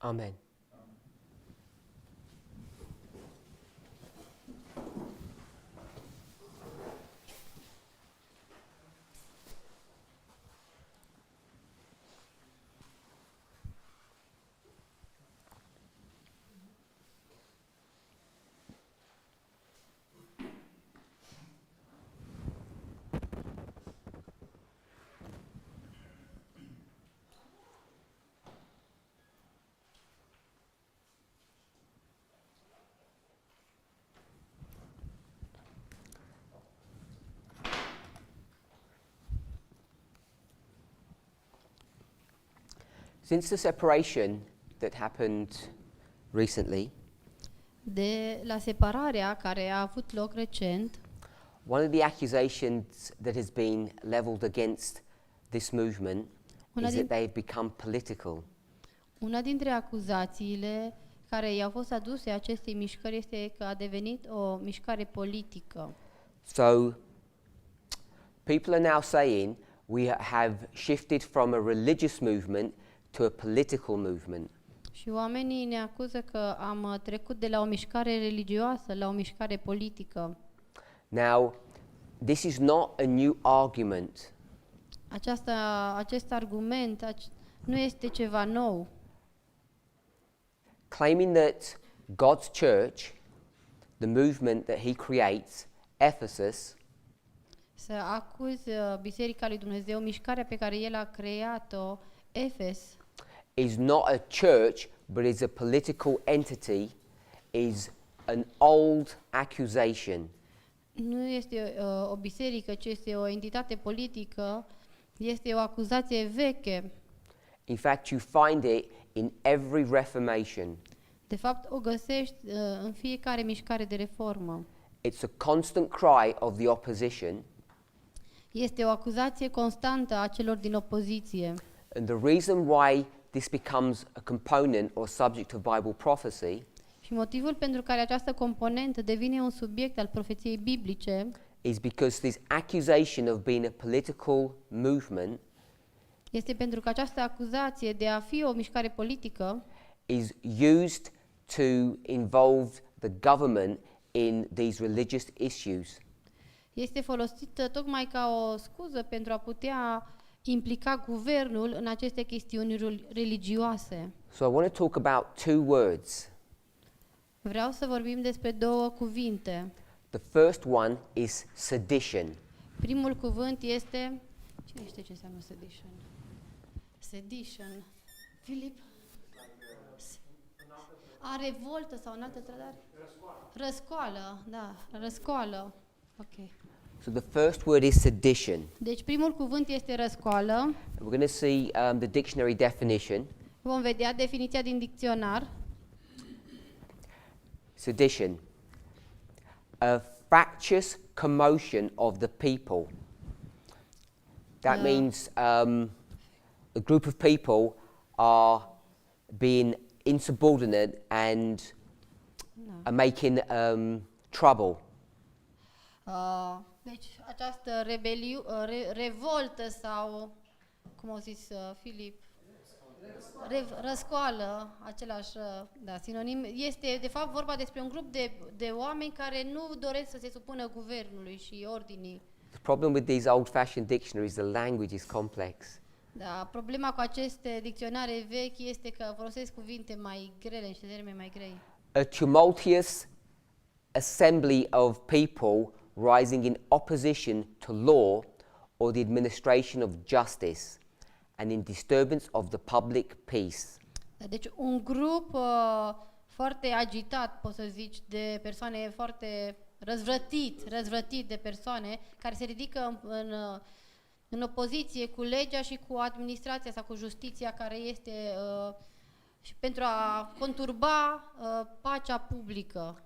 Amen. Since the separation that happened recently, De la separarea care a avut loc recent, one of the accusations that has been leveled against this movement is that they have become political. una dintre acuzațiile care i-au fost aduse acestei mișcări este că a devenit o mișcare politică. So, people are now saying we have shifted from a religious movement to a political movement. Și oamenii ne acuză că am trecut de la o mișcare religioasă la o mișcare politică. Now, this is not a new argument. Acest argument nu este ceva nou. Claiming that God's church, the movement that he creates, Ephesus, Să acuzi Biserica lui Dumnezeu, mișcarea pe care el a creat-o, Efes, is not a church but is a political entity, is an old accusation. nu este o biserică, ci este o entitate politică, este o acuzație veche. In fact, you find it in every reformation. De fapt, o găsești în fiecare mișcare de reformă. It's a constant cry of the opposition. Este o acuzație constantă a celor din opoziție. And the reason why this becomes a component or subject of Bible prophecy Și motivul pentru care această componentă devine un subiect al profeției biblice is because this accusation of being a political movement este pentru că această acuzație de a fi o mișcare politică is used to involve the government in these religious issues. este folosită tocmai ca o scuză pentru a putea implica guvernul în aceste chestiuni religioase. So I want to talk about two words. Vreau să vorbim despre două cuvinte. The first one is sedition. Primul cuvânt este... Cine știe ce înseamnă sedition? Sedition. Filip? A revoltă sau în altă trădare? Răscoală, da, răscoală. Ok. So the first word is sedition. Deci primul cuvânt este răscoală. We're going to see the dictionary definition. Vom vedea definiția din dicționar. Sedition. A factious commotion of the people. That means a group of people are being insubordinate and are making trouble. Deci această revoltă sau, cum au zis Filip, răscoală, același sinonim, este de fapt vorba despre un grup de oameni care nu doresc să se supună guvernului și ordinii. The problem with these old-fashioned dictionaries, the language is complex. Da, problema cu aceste dicționare vechi este că folosesc cuvinte mai grele și termeni mai grei. A tumultuous assembly of people rising in opposition to law or the administration of justice and in disturbance of the public peace. Deci un grup foarte agitat, poți să zici, de persoane foarte răzvrătit de persoane care se ridică în opoziție cu legea și cu administrația sau cu justiția care este și pentru a conturba pacea publică.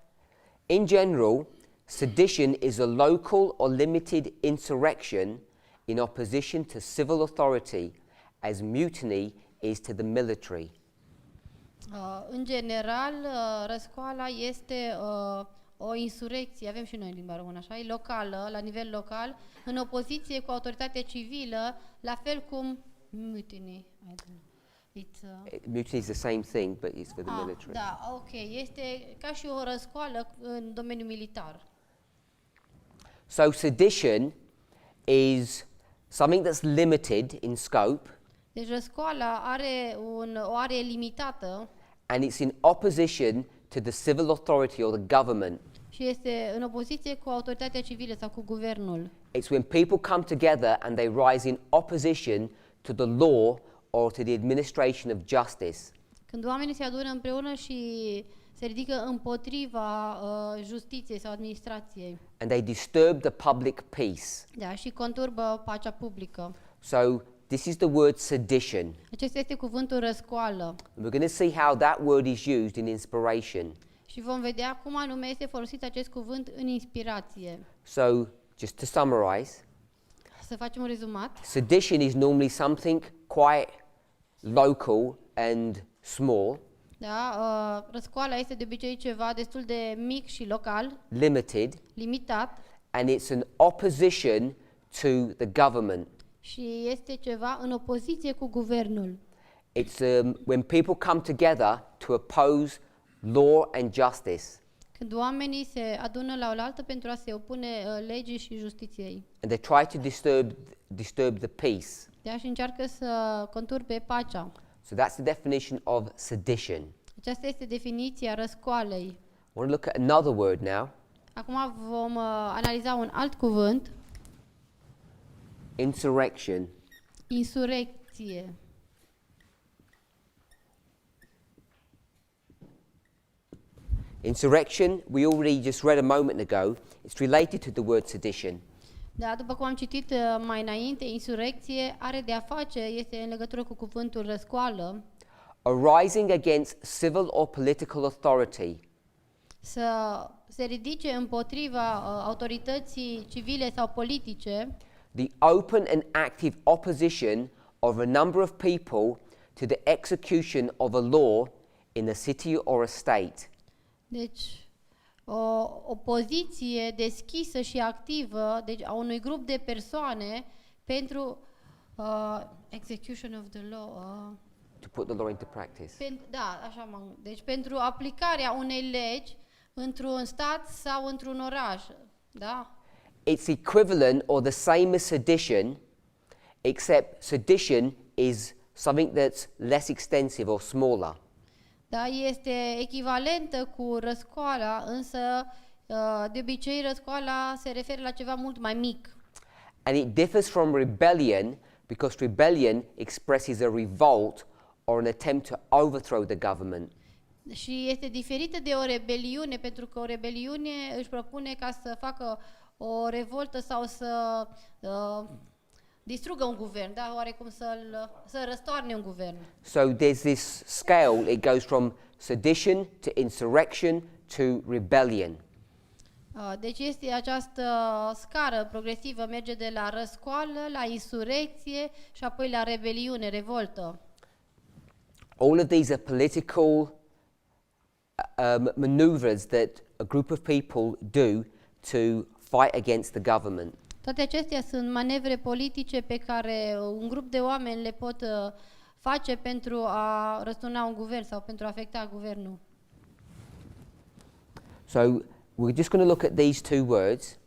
In general, sedition is a local or limited insurrection in opposition to civil authority, as mutiny is to the military. În general, răscoala este o insurecție, avem și noi în limba română, așa, e locală, la nivel local, în opoziție cu autoritatea civilă, la fel cum mutiny, Mutiny is the same thing, but it's for the military. Da, ok. Este ca și o răscoală în domeniul militar. So sedition is something that's limited in scope, Deci răscoala are o area limitată and it's in opposition to the civil authority or the government. și este în opoziție cu autoritatea civilă sau cu guvernul. It's when people come together and they rise in opposition to the law or to the administration of justice. Când oamenii se adună împreună și se ridică împotriva justiției sau administrației. And they disturb the public peace. Da, și conturbă pacea publică. So this is the word sedition. Acesta este cuvântul răscoală. And we're going to see how that word is used in inspiration. Și vom vedea cum anume este folosit acest cuvânt în inspirație. So just to summarize, Să facem un rezumat. sedition is normally something quite local and small, Da, răscoala este de obicei ceva destul de mic și local, limited, limitat and it's an opposition to the government. și este ceva în opoziție cu guvernul. It's when people come together to oppose law and justice. Când oamenii se adună la oaltă pentru a se opune legii și justiției. And they try to disturb the peace. Da, și încearcă să conturbe pacea. So that's the definition of sedition. Aceasta este definiția răscoalei. I want to look at another word now. Acum vom analiza un alt cuvânt, Insurrection. insurecție. Insurrection, we already just read a moment ago, it's related to the word sedition. Da, după cum am citit mai înainte, insurecție are de a face, este în legătură cu cuvântul răscoală, Arising against civil or political authority, să se ridice împotriva autorității civile sau politice, the open and active opposition of a number of people to the execution of a law in a city or a state. deci o poziție deschisă și activă deci a unui grup de persoane pentru execution of the law. To put the law into practice. Da, așa deci pentru aplicarea unei legi într-un stat sau într-un oraș, da? It's equivalent or the same as sedition, except sedition is something that's less extensive or smaller. Da, este echivalentă cu răscoala, însă de obicei răscoala se referă la ceva mult mai mic. And it differs from rebellion because rebellion expresses a revolt or an attempt to overthrow the government. Și este diferită de o rebeliune, pentru că o rebeliune își propune ca să facă o revoltă sau să distrugă un guvern, da? Oarecum să răstoarne un guvern. So there's this scale, it goes from sedition to insurrection to rebellion. Deci este această scară progresivă, merge de la răscoală, la insurecție și apoi la rebeliune, revoltă. All of these are political maneuvers that a group of people do to fight against the government. Toate acestea sunt manevre politice pe care un grup de oameni le pot face pentru a răsturna un guvern sau pentru a afecta guvernul. So we're just going to look at these two words,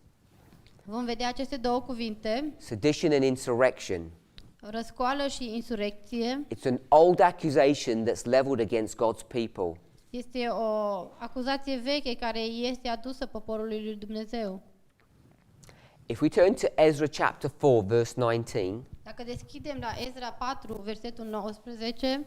Vom vedea aceste două cuvinte, sedition and insurrection. răscoală și insurecție. It's an old accusation that's leveled against God's people. Este o acuzație veche care este adusă poporului lui Dumnezeu. If we turn to Ezra chapter 4 verse 19, Dacă deschidem la Ezra 4, versetul 19,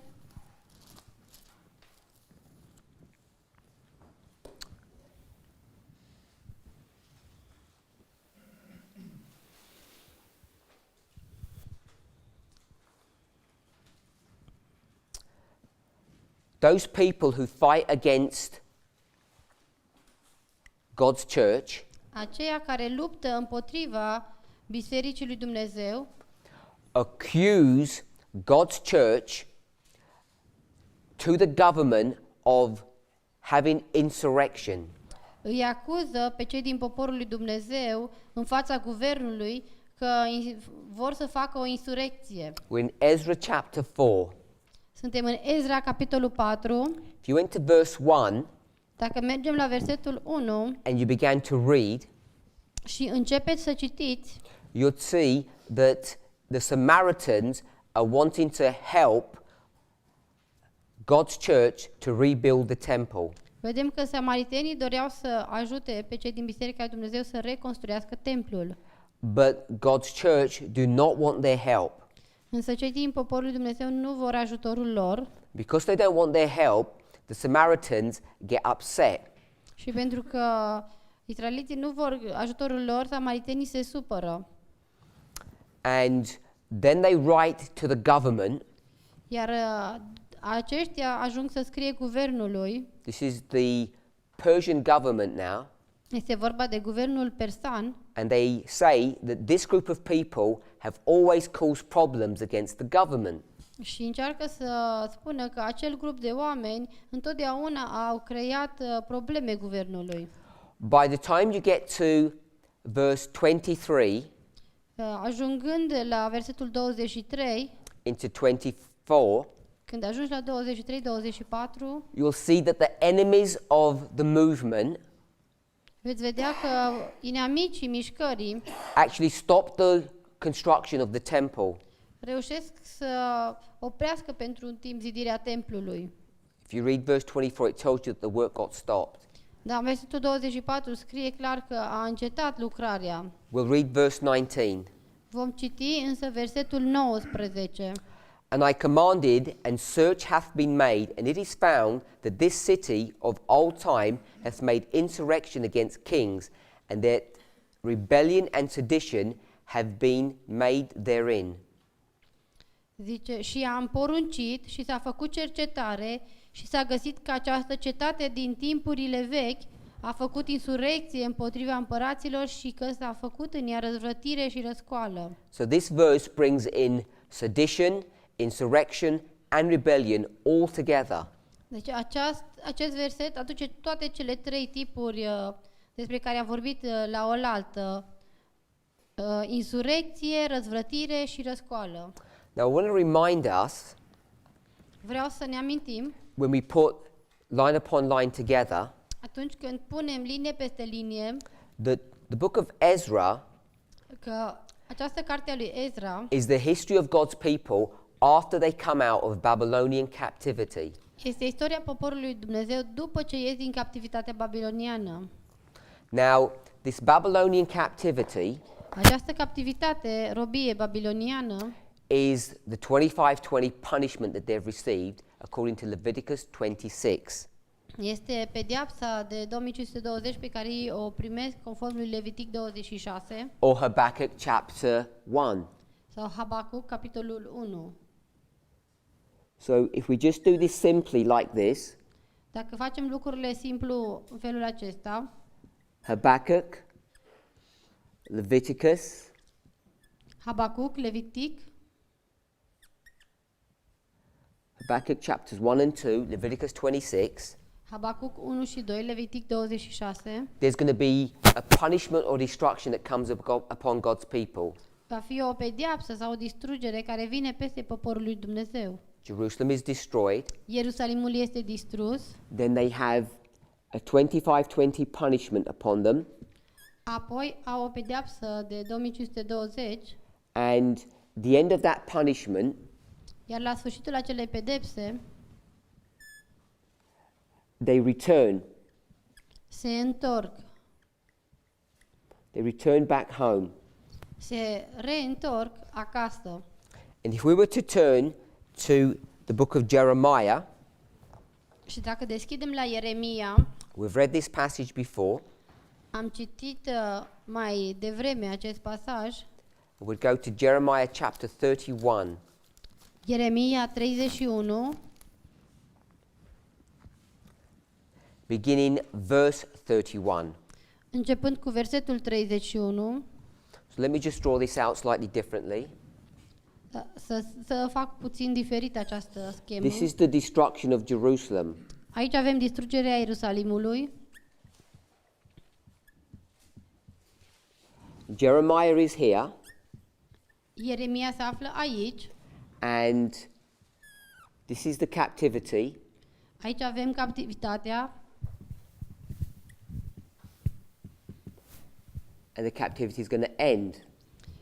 those people who fight against God's church aceia care luptă împotriva Bisericii lui Dumnezeu accuse God's church to the government of having insurrection. îi acuză pe cei din poporul lui Dumnezeu în fața guvernului că vor să facă o insurecție. We're in Ezra chapter 4. Suntem în Ezra, capitolul 4. If you went to verse 1 Dacă mergem la versetul 1 and you began to read, și începeți să citiți, you'd see that the Samaritans are wanting to help God's church to rebuild the temple. vedem că samaritenii doreau să ajute pe cei din Biserica lui Dumnezeu să reconstruiască templul. But God's church do not want their help. Însă cei din poporul lui Dumnezeu nu vor ajutorul lor Because they don't want their help, the Samaritans get upset. și pentru că israeliții nu vor ajutorul lor, samaritenii se supără. And then they write to the government. Iar aceștia ajung să scrie guvernului, This is the Persian government now. este vorba de guvernul persan, And they say that this group of people have always caused problems against the government. și încearcă să spună că acel grup de oameni întotdeauna au creat probleme guvernului. By the time you get to verse 23 Ajungând la versetul 23, into 24, când ajungi la 23-24, you'll see that the enemies of the movement veți vedea că inamicii mișcării actually stop the construction of the temple. reușesc să oprească pentru un timp zidirea templului. If you read verse 24, it tells you that the work got stopped. Da, în versetul 24 scrie clar că a încetat lucrarea. We'll read verse 19. Vom citi însă versetul 19. And I commanded, and search hath been made, and it is found that this city of old time hath made insurrection against kings, and that rebellion and sedition have been made therein. Zice, și am poruncit și s-a făcut cercetare și s-a găsit că această cetate din timpurile vechi a făcut insurecție împotriva împăraților și că s-a făcut în ea răzvrătire și răscoală. So this verse brings in sedition, insurrection, and rebellion all together. Deci acest verset aduce toate cele trei tipuri despre care am vorbit la oaltă. Insurecție, răzvrătire și răscoală. Now I want to remind us, Vreau să ne amintim, when we put line upon line together, atunci când punem linie peste linie, that the book of Ezra că această carte a lui Ezra is the history of God's people after they come out of Babylonian captivity. este istoria poporului lui Dumnezeu după ce ies din captivitatea babiloniană. Now, this Babylonian captivity Această captivitate, robie babiloniană, is the 25-20 punishment that they've received according to Leviticus 26. este pedeapsa de 2520 pe care ei o primesc conform lui Levitic 26 Or Habakkuk chapter 1. sau Habacuc, capitolul 1. So if we just do this simply like this, Dacă facem lucrurile simplu în felul acesta, Habakkuk, Leviticus, Habacuc, Levitic, Habakkuk chapters 1 and 2, Leviticus 26, Habacuc 1 și 2, Levitic 26, there's going to be a punishment or destruction that comes upon God's people. va fi o pedeapsă sau o distrugere care vine peste poporul lui Dumnezeu. Jerusalem is destroyed. Ierusalimul este distrus, Then they have a 25-20 punishment upon them. apoi au o pedeapsă de 2520, And the end of that punishment, iar la sfârșitul acelei pedepse they return. se întorc, They return back home. se reîntorc acasă. And if we were to turn to the book of Jeremiah, Și dacă deschidem la Ieremia, we've read this passage before. am citit mai devreme acest pasaj, We'd go to Jeremiah chapter 31. Ieremia 31, Beginning verse 31. începând cu versetul 31, So let me just draw this out slightly differently. să fac puțin diferit această schemă. This is the destruction of Jerusalem. Aici avem distrugerea Ierusalimului. Jeremiah is here, Ieremia se află aici and This is the captivity. Aici avem captivitatea And the captivity is going to end.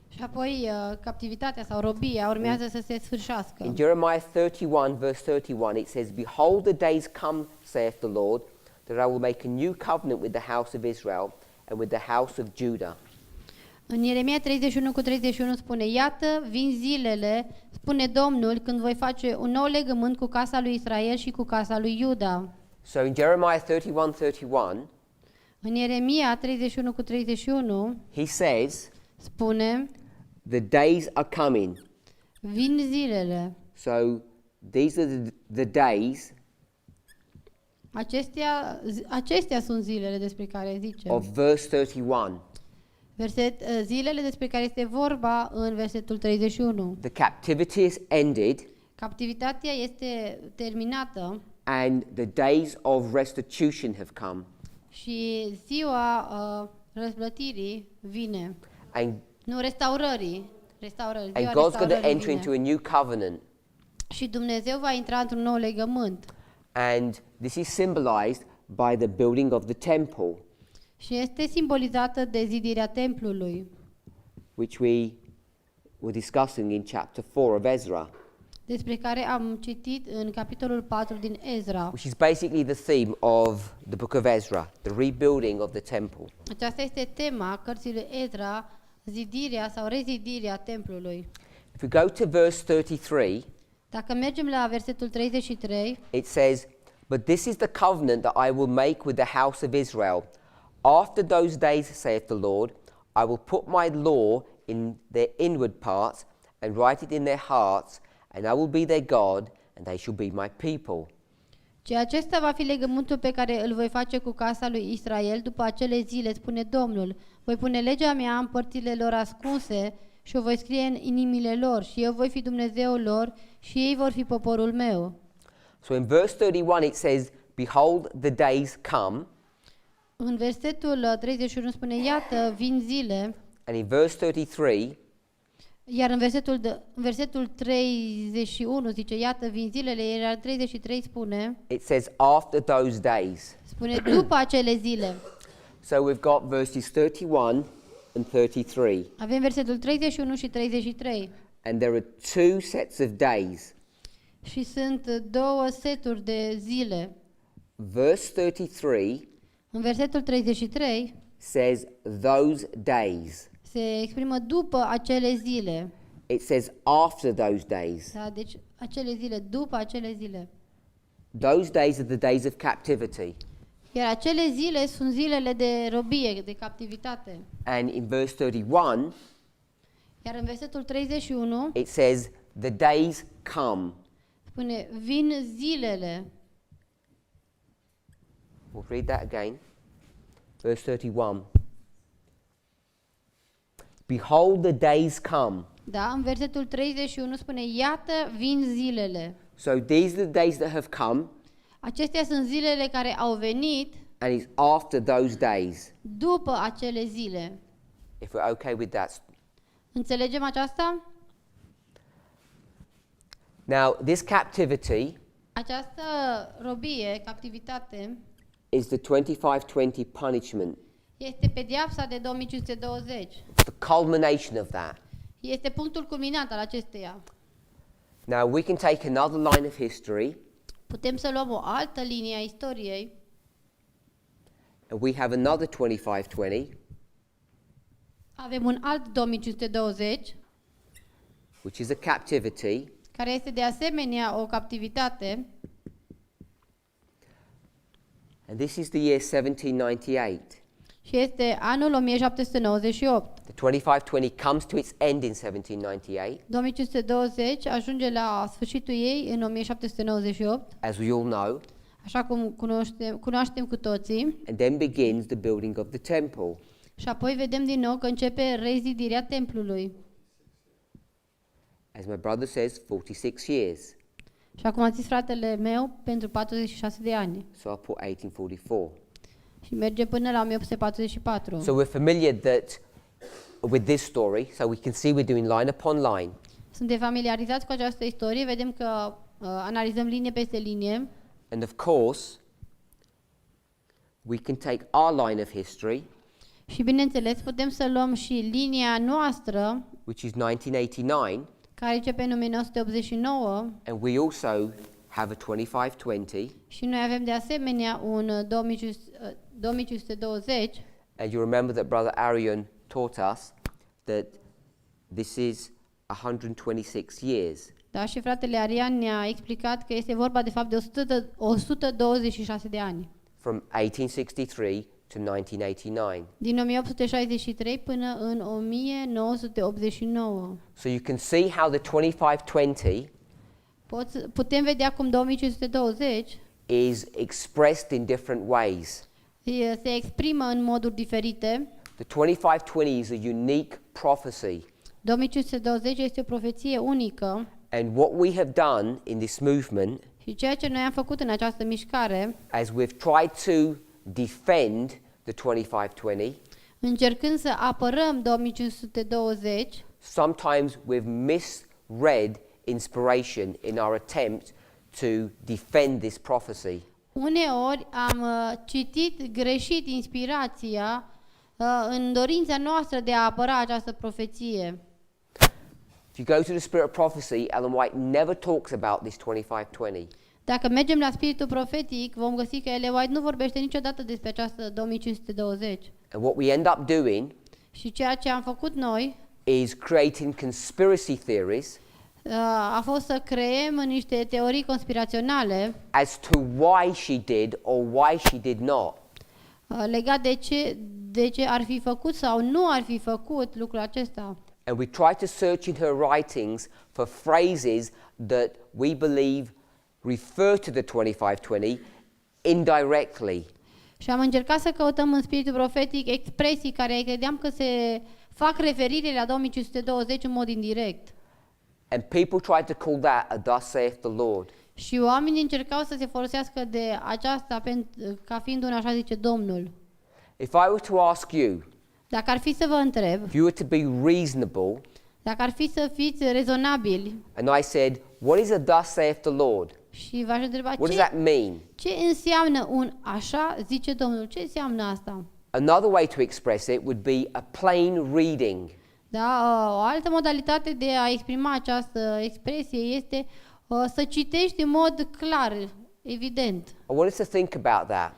și apoi captivitatea sau robia urmează să se sfârșească. In Jeremiah 31, verse 31, it says, Behold, the days come, saith the Lord, that I will make a new covenant with the house of Israel and with the house of Judah. În Ieremia 31:31 spune: Iată, vin zilele, spune Domnul, când voi face un nou legământ cu casa lui Israel și cu casa lui Iuda. So in Jeremiah 31:31, În Ieremia 31:31 he says, spune: the days are coming. Vin zilele. So these are the days Acestea sunt zilele despre care zice. of verse 31. Zilele despre care este vorba în versetul 31. The captivity is ended Captivitatea este terminată and the days of restitution have come. și ziua răsplătirii vine. And, Nu, restaurării. and God's going to enter into a new covenant. Și Dumnezeu va intra într-un nou legământ. And this is symbolized by the building of the temple, Și este simbolizată de zidirea templului, which we were discussing in chapter 4 of Ezra, despre care am citit în capitolul 4 din Ezra. which is basically the theme of the book of Ezra, the rebuilding of the temple. Aceasta este tema cărții lui Ezra, zidirea sau rezidirea templului. If we go to verse 33, Dacă mergem la versetul 33, it says, But this is the covenant that I will make with the house of Israel. After those days, saith the Lord, I will put my law in their inward parts and write it in their hearts, and I will be their God, and they shall be my people. Și acesta va fi legământul pe care îl voi face cu casa lui Israel după acele zile, spune Domnul. Voi pune legea mea în părțile lor ascunse și o voi scrie în inimile lor și eu voi fi Dumnezeul lor și ei vor fi poporul meu. So in verse 31 it says, Behold, the days come. În versetul 31 spune, iată, vin zile, And in verse 33, iar în versetul 31 zice, iată, vin zilele, iar în 33 spune, it says, After those days. spune după acele zile. So we've got verses 31 and 33. Avem versetul 31 și 33. And there are two sets of days. Și sunt două seturi de zile. Verse 33 În versetul 33 says, Those days. se exprimă după acele zile. It says, After those days. Da? Deci acele zile, după acele zile. Those days are the days of captivity. Iar acele zile sunt zilele de robie, de captivitate. And in verse 31, Iar în versetul 31 it says, The days come. spune, vin zilele. We'll read that again. Verse 31. Behold, the days come. Da, în versetul 31 spune, iată, vin zilele. So these are the days that have come, Acestea sunt zilele care au venit and it's after those days. după acele zile. If we're okay with that. Înțelegem aceasta? Now, this captivity Această robie, captivitate, is the 2520 punishment. este pedeapsa de 2520. The culmination of that. Este punctul culminant al acesteia. Now, we can take another line of history, Putem să luăm o altă linie a istoriei and we have another 2520, avem un alt 2520, which is a captivity, care este de asemenea o captivitate, and this is the year 1798. și este anul 1798. The 2520 comes to its end in 1798, 2520 ajunge la sfârșitul ei în 1798, as we all know, așa cum cunoaștem cu toții, and then begins the building of the temple. și apoi vedem din nou că începe rezidirea templului. As my brother says, 46 years. Și acum a zis fratele meu, pentru 46 de ani. So I'll put 1844. Și merge până la 1844. So we're familiar with this story, so we can see we're doing line upon line. Suntem familiarizați cu această istorie, vedem că analizăm linie peste linie. And of course, we can take our line of history, Și bineînțeles, putem să luăm și linia noastră, which is 1989, care începe în 1989, and we also have a 2520. și noi avem de asemenea un 2520. And you remember that Brother Arian taught us that this is 126 years. Da, și fratele Arian ne-a explicat că este vorba de fapt de 126 de ani. From 1863 to 1989. Din 1863 până în 1989. So you can see how the 2520 Putem vedea cum 2520 is expressed in different ways. se exprimă în moduri diferite. The 2520 is a unique prophecy. 2520 este o profeție unică. And what we have done in this movement, Și ceea ce noi am făcut în această mișcare, as we've tried to defend the 2520, încercând să apărăm 2520, sometimes we've misread inspiration in our attempt to defend this prophecy. uneori am citit greșit inspirația în dorința noastră de a apăra această profeție. If you go to the Spirit of Prophecy, Ellen White never talks about this 2520. Dacă mergem la spiritul profetic, vom găsi că Ellen White nu vorbește niciodată despre această 2520. And what we end up doing Și ceea ce am făcut noi is creating conspiracy theories a fost să creăm niște teorii conspiraționale as to why she did or why she did not. legat de ce ar fi făcut sau nu ar fi făcut lucrul acesta. And we try to search in her writings for phrases that we believe refer to the 2520 indirectly. Și am încercat să căutăm în spiritul profetic expresii care credeam că se fac referire la 2520 în mod indirect. And people try to call that a thus saith the Lord. Și oamenii încercau să se folosească de aceasta ca fiind un așa zice Domnul. If I were to ask you, Dacă ar fi să vă întreb, if you were to be reasonable, dacă ar fi să fiți rezonabili and I said, what is a thus saith the Lord? și v-aș întreba What does that mean? ce înseamnă un așa zice Domnul, ce înseamnă asta? Another way to express it would be a plain reading. Da, o altă modalitate de a exprima această expresie este să citești în mod clar, evident. I want us to think about that.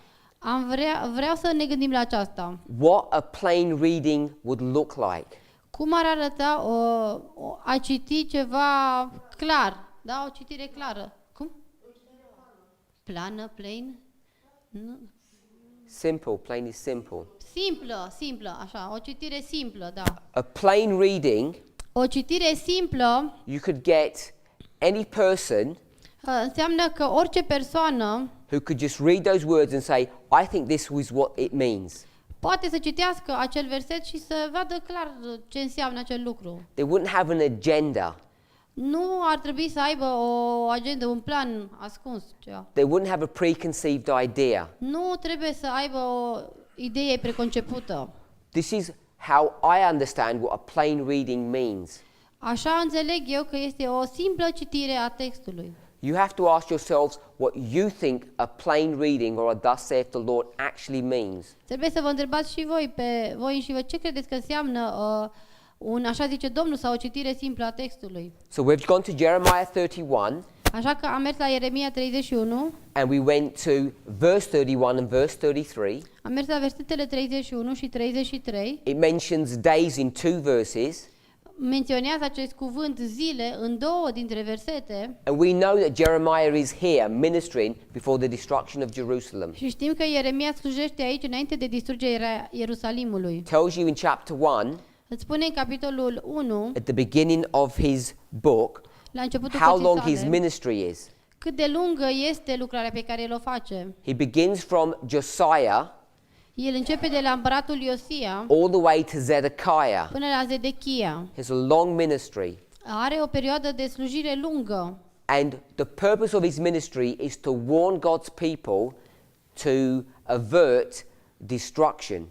Vreau să ne gândim la aceasta. What a plain reading would look like. Cum ar arăta a citi ceva clar, da, o citire clară. Cum? Plană, plain? Nu. Simple, plain is simple. Simplă, așa, o citire simplă, da. A plain reading, O citire simplă you could get any person înseamnă că orice persoană who could just read those words and say, I think this is what it means. poate să citească acel verset și să vadă clar ce înseamnă acel lucru. They wouldn't have an agenda. Nu ar trebui să aibă o agendă, un plan ascuns, ceva. They wouldn't have a preconceived idea. Nu trebuie să aibă o idee preconcepută. This is how I understand what a plain reading means. Așa înțeleg eu că este o simplă citire a textului. You have to ask yourselves what you think a plain reading or a thus saith the Lord actually means. Trebuie să vă întrebați și voi pe voi și vă ce credeți că înseamnă un așa zice Domnul sau o citire simplă a textului. So we've gone to Jeremiah 31 Așa că am mers la Ieremia 31, and we went to verse 31 and verse 33. am mers la versetele 31 și 33. It mentions days in two verses. Menționează acest cuvânt zile în două dintre versete. And we know that Jeremiah is here ministering before the destruction of Jerusalem. Și știm că Ieremia slujește aici înainte de distrugerea Ierusalimului. Tells you in chapter 1, Îți spune în capitolul 1, at the beginning of his book, la începutul how cărții long his sale, ministry is. cât de lungă este lucrarea pe care el o face. He begins from Josiah El începe de la împăratul Iosia all the way to Zedekiah. până la Zedechia. He has a long ministry. Are o perioadă de slujire lungă. And the purpose of his ministry is to warn God's people to avert destruction.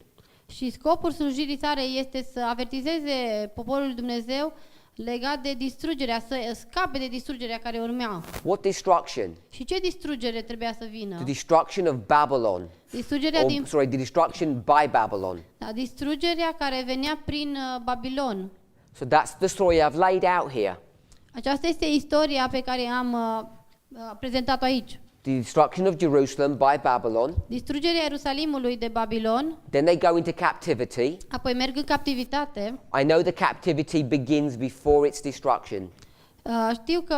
Și scopul slujirii sale este să avertizeze poporul lui Dumnezeu legat de distrugerea, să scape de distrugerea care urmea. What destruction? Și ce distrugere trebuia să The vină? destruction of Babylon. Distrugerea din The destruction by Babylon. da, distrugerea care venea prin Babilon. So that's the story I've laid out here. Aceasta este istoria pe care am prezentat-o aici. The destruction of Jerusalem by Babylon. Distrugerea Ierusalimului de Babilon, Then they go into captivity. apoi merg în captivitate. I know the captivity begins before its destruction Știu că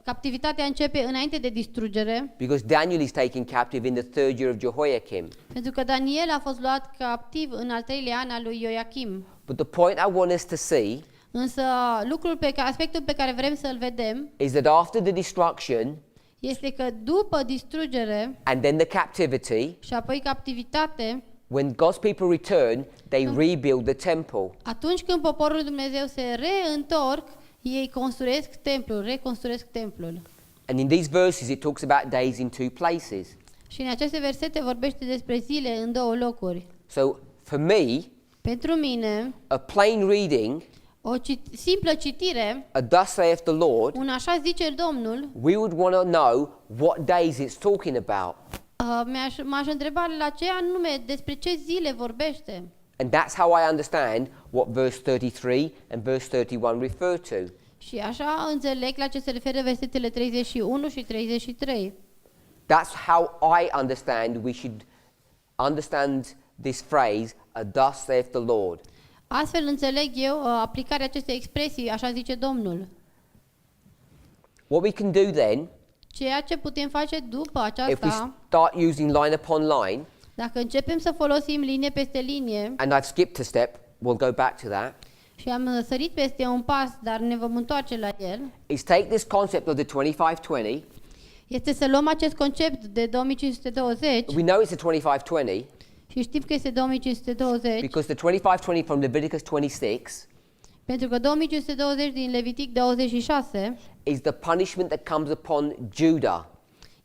captivitatea începe înainte de distrugere, because Daniel is taken captive in the third year of Jehoiakim. pentru că Daniel a fost luat captiv în al 3-lea an al lui Ioachim. But the point I want us to see Însă aspectul pe care vrem să-l vedem is that after the destruction este că după distrugere and then the captivity, și apoi captivitate, when God's people return, they rebuild the temple. atunci când poporul lui Dumnezeu se reîntorc, ei reconstruiesc templul. And in these verses it talks about days in two places. Și în aceste versete vorbește despre zile în două locuri. So for me, Pentru mine, a plain reading, o simplă citire, a thus saith the Lord, un așa zice Domnul, we would want to know what days it's talking about. m-aș întreba la ce anume, despre ce zile vorbește. And that's how I understand what verse 33 and verse 31 refer to. Și așa înțeleg la ce se referă versetele 31 și 33. That's how I understand we should understand this phrase, a thus saith the Lord. Astfel înțeleg eu aplicarea acestei expresii, așa zice Domnul. What we can do then, Ceea ce putem face după if we aceasta, start using line upon line, dacă începem să folosim linie peste linie, and I've skipped a step, we'll go back to that, și am sărit peste un pas, dar ne vom întoarce la el, is take this concept of the 25-20. este să luăm acest concept de 2520 We know it's the 25-20 și știm că este 2520, because the 25-20 from Leviticus 26 pentru că 2520 din Levitic 26 is the punishment that comes upon Judah,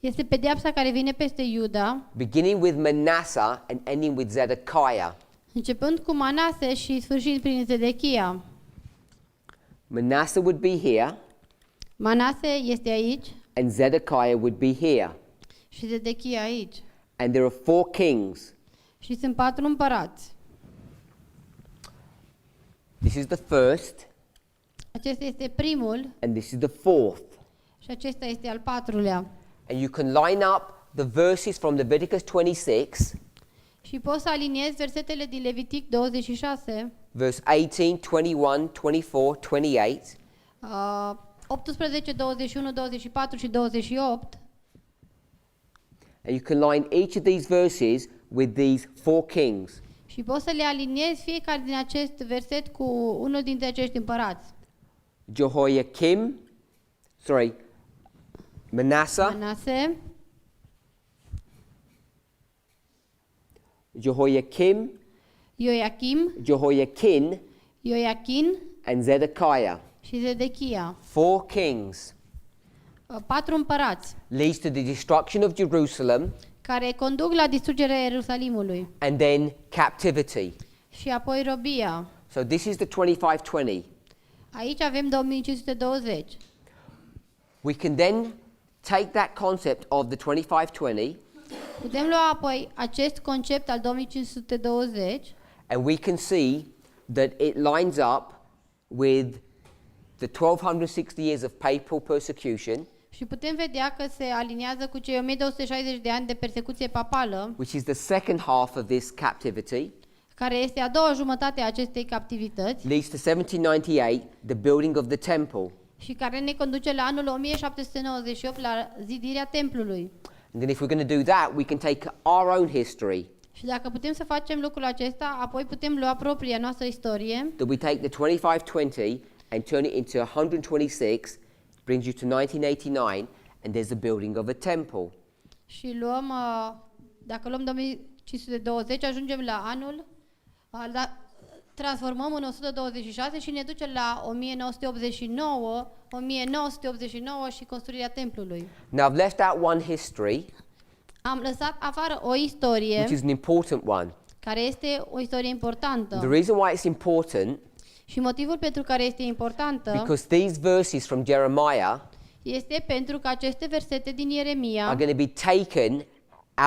este pedeapsa care vine peste Iuda, beginning with Manasseh and ending with Zedekiah. începând cu Manase și sfârșind prin Zedechia. Manasseh would be here Manase este aici and Zedekiah would be here. și Zedechia aici. And there are 4 kings. Și sunt 4 împărați. This is the first Acesta este primul and this is the fourth. și acesta este al 4-lea. And you can line up the verses from Leviticus 26, Și poți să aliniezi versetele din Levitic 26, verse 18, 21, 24, 28, 18, 21, 24 și 28 and you can line each of these verses with these 4 kings. și poți să le aliniezi fiecare din acest verset cu unul dintre acești împărați. Manasseh, Manase, Jehoiakim, Ioachim, Jehoiakin, and Zedekiah. și Zedechia. 4 kings 4 împărați leads to the destruction of Jerusalem care conduc la distrugerea Ierusalimului and then captivity. și apoi robia. So this is the 25-20. Aici avem 2520. We can then take that concept of the 25-20 Putem lua apoi acest concept al 2520 and we can see that it lines up with the 1260 years of papal persecution, și putem vedea că se aliniază cu cei 1260 de ani de persecuție papală, which is the second half of this captivity, care este a doua jumătate a acestei captivități leads to 1798, the building of the temple. și care ne conduce la anul 1798 la zidirea templului. And then if we're going to do that, we can take our own history, Și dacă putem să facem lucrul acesta, apoi putem lua propria noastră istorie, that we take the 25-20 and turn it into 126, brings you to 1989, and there's the building of a temple. și luăm, dacă luăm 2520, ajungem la anul, transformăm în 126 și ne duce la 1989 și construirea templului. Now I've left out one history, Am lăsat afară o istorie which is an important one. care este o istorie importantă. The reason why it's important Și motivul pentru care este importantă because these verses from Jeremiah este pentru că aceste versete din Ieremia are going to be taken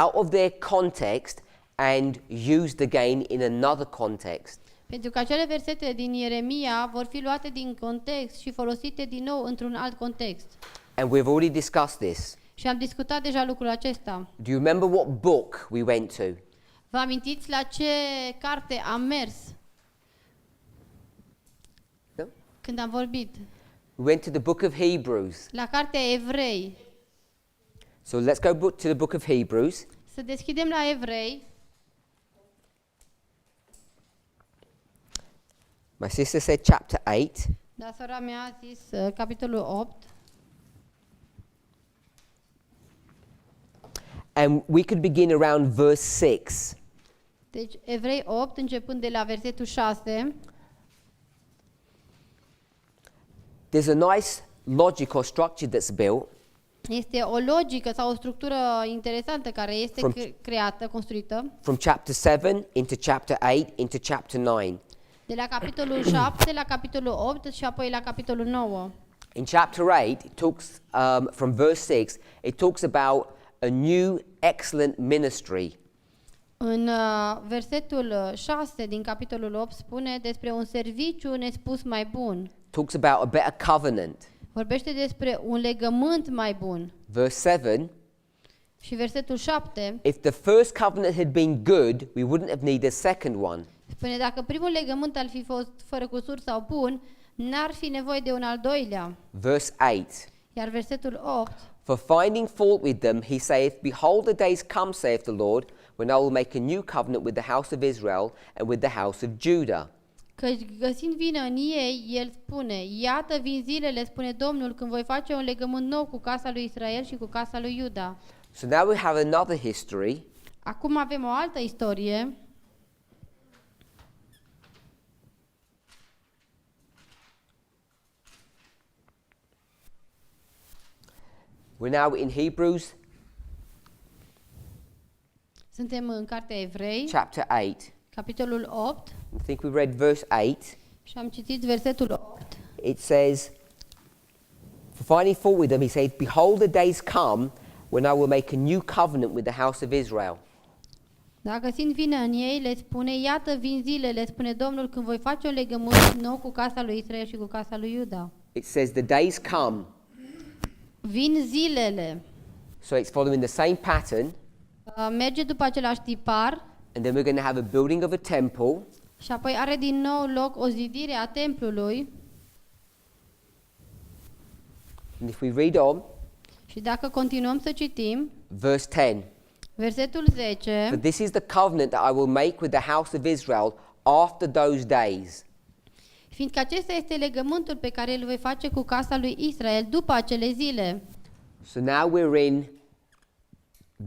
out of their context and used again in another context. Pentru că acele versete din Ieremia vor fi luate din context și folosite din nou într-un alt context. And we've already discussed this. Și am discutat deja lucrul acesta. Do you remember what book we went to? Vă amintiți la ce carte am mers No? când am vorbit? We went to the book of Hebrews. La cartea Evrei. So let's go to the book of Hebrews. Să deschidem la Evrei. My sister said chapter 8. Dar sora mea a zis capitolul 8. And we could begin around verse 6. Deci Evrei 8 începând de la versetul 6. There's a nice logic or structure that's built Este o logică sau o structură interesantă care este creată, construită from chapter 7 into chapter 8 into chapter 9. de la capitolul 7 la capitolul 8 și apoi la capitolul 9. In chapter 8, it talks, from verse 6, it talks about a new excellent ministry. În versetul 6 din capitolul 8 spune despre un serviciu nespus mai bun. Talks about a better covenant. Vorbește despre un legământ mai bun. Verse 7, Și versetul 7 if the first covenant had been good, we wouldn't have needed a second one. spune dacă primul legământ ar fi fost fără cusur sau bun, n-ar fi nevoie de un al doilea. Verse 8, Iar versetul 8 for finding fault with them, he saith, behold, the days come, saith the Lord, when I will make a new covenant with the house of Israel and with the house of Judah. Căci găsind vină în ei, el spune, iată vin zilele, spune Domnul, când voi face un legământ nou cu casa lui Israel și cu casa lui Iuda. So now we have another history. Acum avem o altă istorie. We're now in Hebrews Suntem în cartea Evrei, chapter 8. capitolul 8, I think we read verse 8. și am citit versetul 8. It says, for finding fault with them, he said, behold, the days come when I will make a new covenant with the house of Israel. Dacă simt vină în ei, le spune, iată vin zilele, spune Domnul, când voi face un legământ nou cu casa lui Israel și cu casa lui Iuda. It says, the days come. Vin zilele. So it's following the same pattern. Merge după același tipar And then we're going to have a building of a temple. și apoi are din nou loc o zidire a templului. And if we read on, Și dacă continuăm să citim, verse 10. versetul For 10, this is the covenant that I will make with the house of Israel after those days. fiindcă acesta este legământul pe care îl voi face cu casa lui Israel după acele zile. So now we're in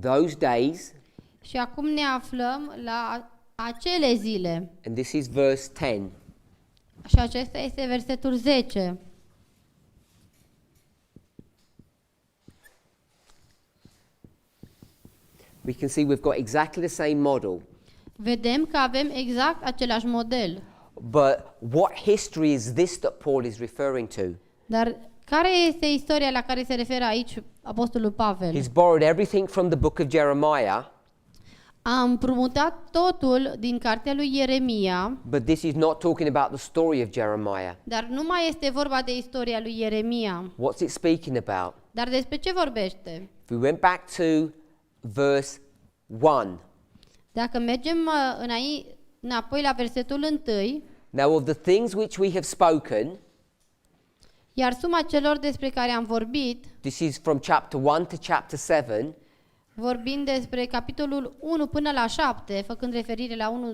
those days, Și acum ne aflăm la acele zile. and this is verse 10. Și acesta este versetul 10. We can see we've got exactly the same model. Vedem că avem exact același model. But what history is this that Paul is referring to? Dar care este istoria la care se referă aici apostolul Pavel? He's borrowed everything from the book of Jeremiah, A împrumutat totul din cartea lui Ieremia, but this is not talking about the story of Jeremiah. dar nu mai este vorba de istoria lui Ieremia. What's it speaking about? Dar despre ce vorbește? If we went back to verse 1, Dacă mergem înapoi la versetul 1, now of the things which we have spoken, iar suma celor despre care am vorbit, this is from chapter 1 to chapter 7, vorbind despre capitolul 1 până la 7, făcând referire la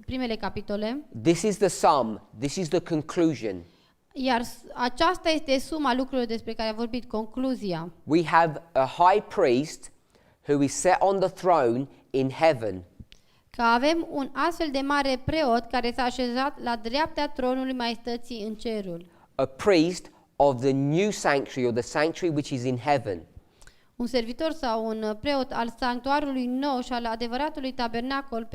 primele capitole, this is the sum, this is the conclusion. iar aceasta este suma lucrurilor despre care am vorbit, concluzia. We have a high priest who is set on the throne in heaven. Că avem un astfel de mare preot care s-a așezat la dreapta tronului maestății în cerul. A priest of the new sanctuary or the sanctuary which is in heaven. Un servitor sau un preot al sanctuarului nou și al adevăratului tabernacol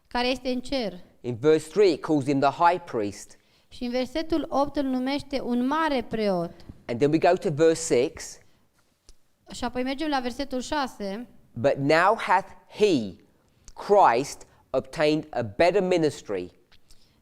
care este în cer. In verse 3 it calls him the high priest. Și în versetul 8 îl numește un mare preot. And then we go to verse 6. Și apoi mergem la versetul 6. But now hath he, Christ, obtained a better ministry,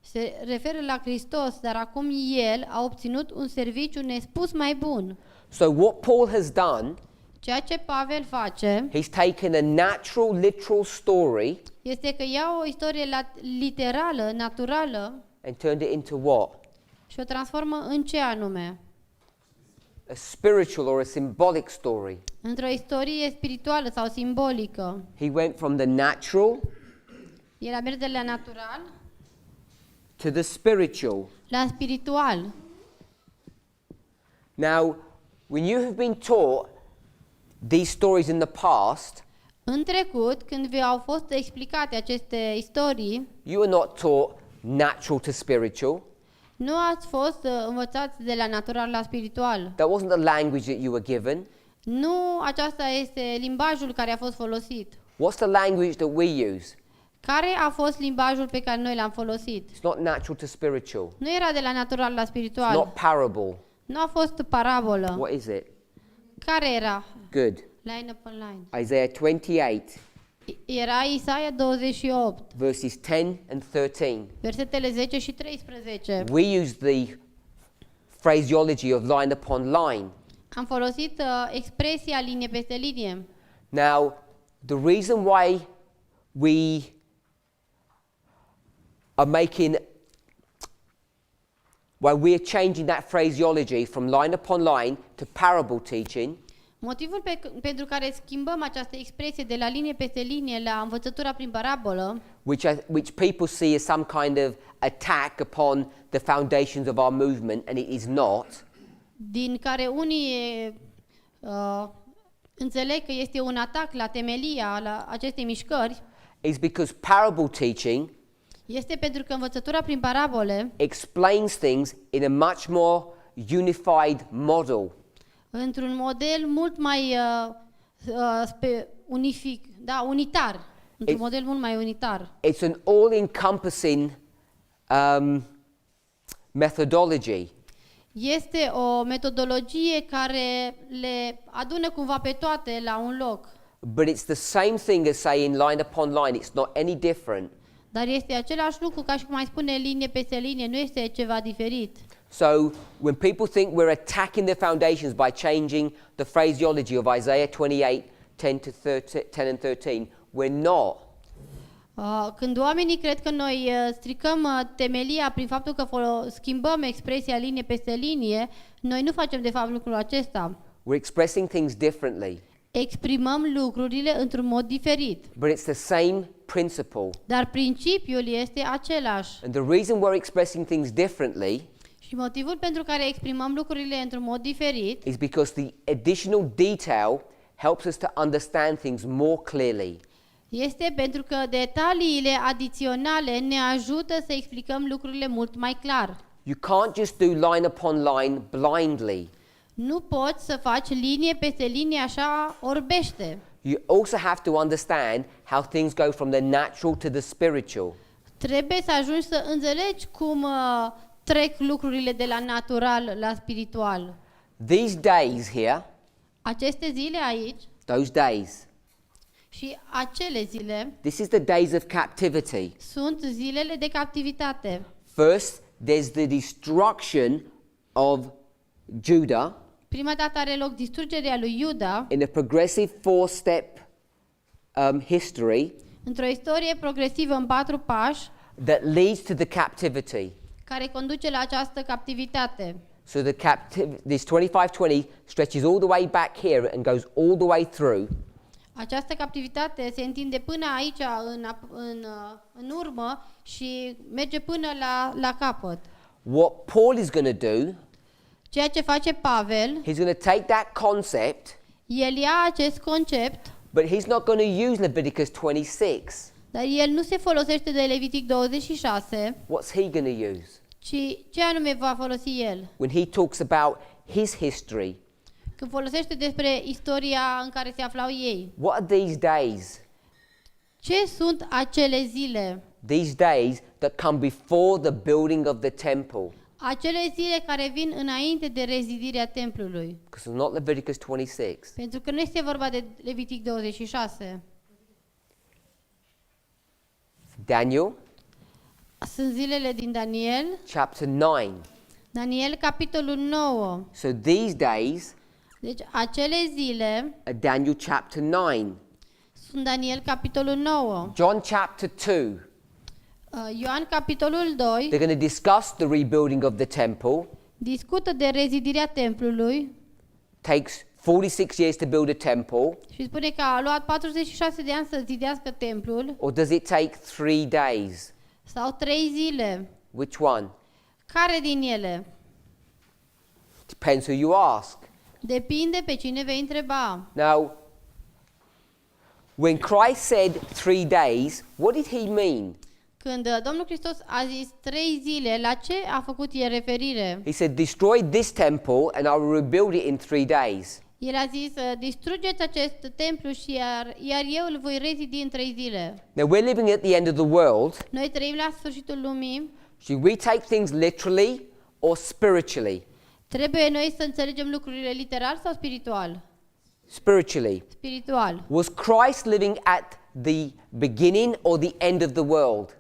Se referă la Hristos, dar acum El a obținut un serviciu nespus mai bun. So what Paul has done, Ceea ce Pavel face he's taken a natural, literal story este că ia o istorie literală, naturală and turned it into what? și o transformă în ce anume? A spiritual or a symbolic story. Într-o istorie spirituală sau simbolică. He went from the natural El a mers de la natural to the spiritual. la spiritual. Now, when you have been taught these stories in the past, În trecut, când v-au fost explicate aceste istorii, you were not taught natural to spiritual. nu ați fost învățați de la natural la spiritual. That wasn't the language that you were given. Nu aceasta este limbajul care a fost folosit. What's the language that we use? Care a fost limbajul pe care noi l-am folosit? It's not natural to spiritual. Nu era de la natural la It's spiritual. not parable. Nu a fost parabolă. What is it? Care era? Good. Line upon line. Isaiah 28, Era Isaia 28, verses 10 and 13. versetele 10 și 13. We use the phraseology of line upon line. Am folosit expresia linie peste linie. Now, the reason why we are we are changing that phraseology from line upon line to parable teaching Motivul pentru care schimbăm această expresie de la linie peste linie la învățătura prin parabolă, which people see as some kind of attack upon the foundations of our movement, and it is not, din care unii înțeleg că este un atac la temelia la acestei mișcări, is because parable teaching este pentru că învățătura prin parabole explains things in a much more unified model. într-un model mult mai unitar, într-un model mult mai unitar. It's an all-encompassing methodology. Este o metodologie care le adună cumva pe toate la un loc. But it's the same thing as saying line upon line. It's not any different. Dar este același lucru ca și cum ai spune linie peste linie, nu este ceva diferit. So when people think we're attacking the foundations by changing the phraseology of Isaiah 28, 10 and 13, we're not. Când oamenii cred că noi stricăm temelia prin faptul că schimbăm expresia linie peste linie, noi nu facem de fapt lucrul acesta. We're expressing things differently. Exprimăm lucrurile într-un mod diferit. But it's the same principle. Dar principiul este același. And the reason we're expressing things differently Și motivul pentru care exprimăm lucrurile într-un mod diferit is because the additional detail helps us to understand things more clearly. este pentru că detaliile adiționale ne ajută să explicăm lucrurile mult mai clar. You can't just do line upon line blindly. Nu poți să faci linie peste linie așa orbește. You also have to understand how things go from the natural to the spiritual. Trebuie să ajungi să înțelegi cum trec lucrurile de la natural la spiritual. These days here, Aceste zile aici those days, și acele zile this is the days of captivity. sunt zilele de captivitate. First, there's the destruction of Judah Prima dată are loc distrugerea lui Iuda in a progressive four-step history într-o istorie progresivă în 4 pași that leads to the captivity. care conduce la această captivitate. So this 25-20 stretches all the way back here and goes all the way through. Această captivitate se întinde până aici în urmă și merge până la capăt. What Paul is going to do, Ceea ce face Pavel, he's going to take that concept, el ia acest concept, but he's not going to use Leviticus 26. dar el nu se folosește de Levitic 26, What's he going to use? ci ce anume va folosi el? When he talks about his history, Când folosește despre istoria în care se aflau ei. what are these days? Ce sunt acele zile? These days that come before the building of the temple. acele zile care vin înainte de rezidirea templului. Because it's not Leviticus 26. Pentru că nu este vorba de Levitic 26. Daniel Sunt zilele din Daniel, chapter 9. Daniel capitolul 9. So these days Deci acele zile are Daniel chapter 9. sunt Daniel capitolul 9. John chapter 2. Ioan capitolul 2 They're going to discuss the rebuilding of the temple. discută de rezidirea templului Takes 46 years to build a temple. și spune că a luat 46 de ani să zidească templul Or does it take 3 days? sau 3 zile. Which one? Care din ele? Depends who you ask. Depinde pe cine vei întreba. Now, when Christ said 3 days, what did he mean? Când Domnul Hristos a zis 3 zile, la ce a făcut el referire? He said, destroy this temple and I will rebuild it in 3 days. El a zis, distrugeți acest templu și iar eu îl voi rezidi în 3 zile. Now, we're living at the end of the world. Noi trăim la sfârșitul lumii. Should we take things literally or spiritually? Trebuie noi să înțelegem lucrurile literal sau spiritual? Spiritually. Spiritual. Was Christ living at the beginning or the end of the world?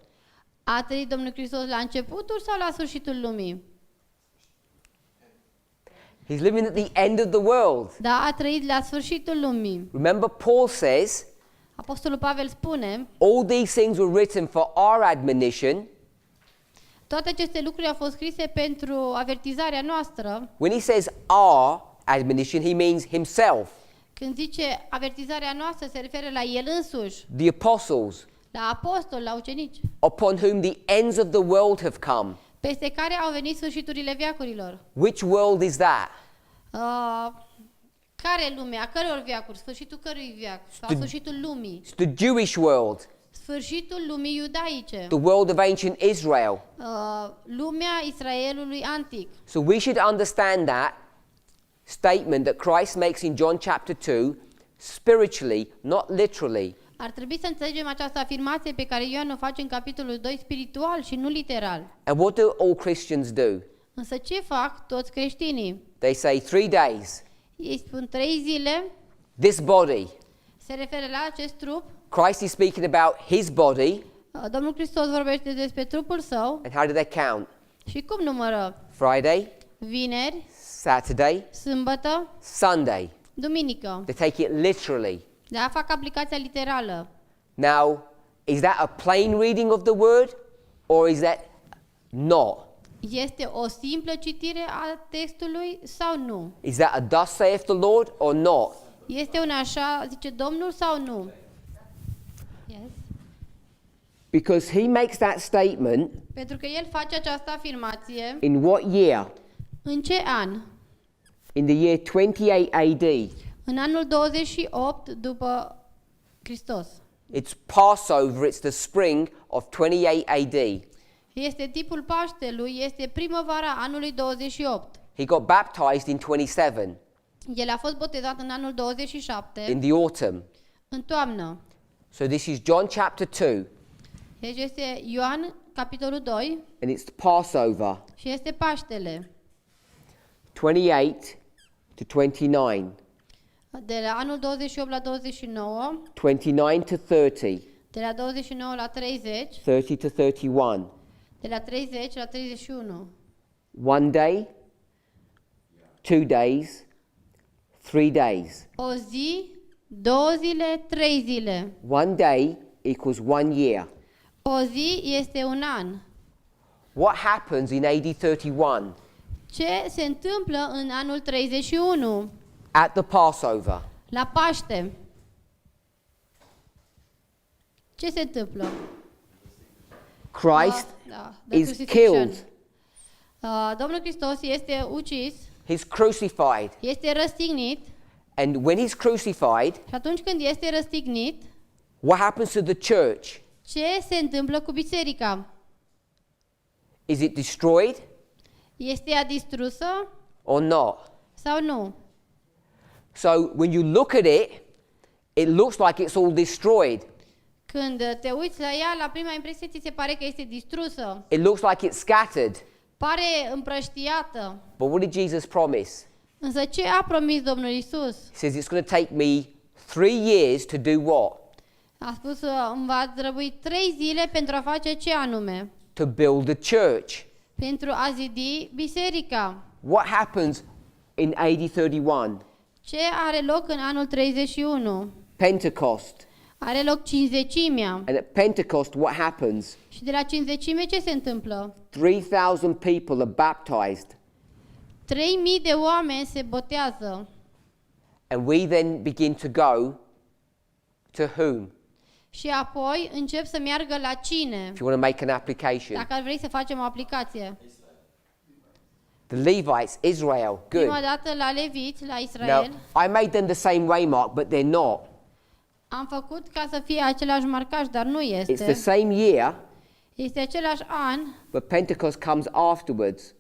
A trăit Domnul Hristos la începutul sau la sfârșitul lumii? He's living at the end of the world. Da, a trăit la sfârșitul lumii. Remember, Paul says, Apostolul Pavel spune, all these things were written for our admonition. toate aceste lucruri au fost scrise pentru avertizarea noastră. When he says our admonition, he means himself, Când zice avertizarea noastră, se referă la el însuși, the apostles, la apostoli, la ucenici, upon whom the ends of the world have come. peste care au venit sfârșiturile veacurilor. Which world is that? Care lume? A căror veacuri? Sfârșitul cărui veac? Sau sfârșitul lumii? It's the Jewish world, Sfârșitul lumii iudaice. the world of ancient Israel. Lumea Israelului antic. So we should understand that statement that Christ makes in John chapter 2 spiritually, not literally. Ar trebui să înțelegem această afirmație pe care Ioan o face în capitolul 2 spiritual și nu literal. And what do all Christians do? Însă ce fac toți creștinii? They say 3 days. Ei spun 3 zile, This body. se referă la acest trup. Christ is speaking about his body. Domnul Hristos vorbește despre trupul său And how do they count? și cum numără? Friday, Vineri, Saturday, sâmbătă, Sunday. duminică. They take it literally. Da, fac aplicația literală. Now, is that a plain reading of the word or is that not? Este o simplă citire a textului sau nu? Is that a thus saith the Lord or not? Este un așa, zice Domnul sau nu? Yes. Because he makes that statement Pentru că el face această afirmație in what year? în ce an? In the year 28 AD. În anul 28 după Hristos. It's Passover, it's the spring of 28 AD. Este tipul Paștelui, este primăvara anului 28. He got baptized in 27, El a fost botezat în anul 27, in the autumn. în toamnă. So this is John chapter 2, Deci este Ioan, capitolul 2, and it's Passover, și este Paștele. 28 to 29, De la anul 28 la 29, 29 to 30, de la 29 la 30, 30 to 31. de la 30 la 31. 1 day, 2 days, 3 days. O zi, 2 zile, 3 zile. 1 day equals 1 year. O zi este un an. What happens in AD 31 Ce se întâmplă în anul 31? at the Passover? La Paște. Ce se întâmplă? Christ The is crucifixion. killed. Domnul Hristos este ucis, He's crucified. este răstignit And when he's crucified, și atunci când este răstignit, what happens to the church? ce se întâmplă cu biserica? Is it destroyed Este ea distrusă or not? sau nu? So when you look at it, it looks like it's all destroyed. Când te uiți la ea, la prima impresie ți se pare că este distrusă. It looks like it's scattered. pare împrăștiată. But what did Jesus promise? Însă ce a promis Domnul Isus? He says it's going to take me 3 years to do what? A spus îmi va trebui 3 zile pentru a face ce anume? To build a church. Pentru a zidi biserica. What happens in AD 31? Ce are loc în anul 31? Pentecost. Are loc cinzecimea. And at Pentecost, what happens? Și de la cinzecime ce se întâmplă? 3,000 people are baptized. 3.000 de oameni se botează. And we then begin to go to whom? Și apoi încep să meargă la cine? If you want to make an application. Dacă ar vrei să facem o aplicație. The Levites, Israel. Good. Prima dată la leviți, la Israel. Now, I made them the same way, Mark, but they're not. Am făcut ca să fie același marcaj, dar nu It's the este. same year, Este același an, but Pentecost comes afterwards,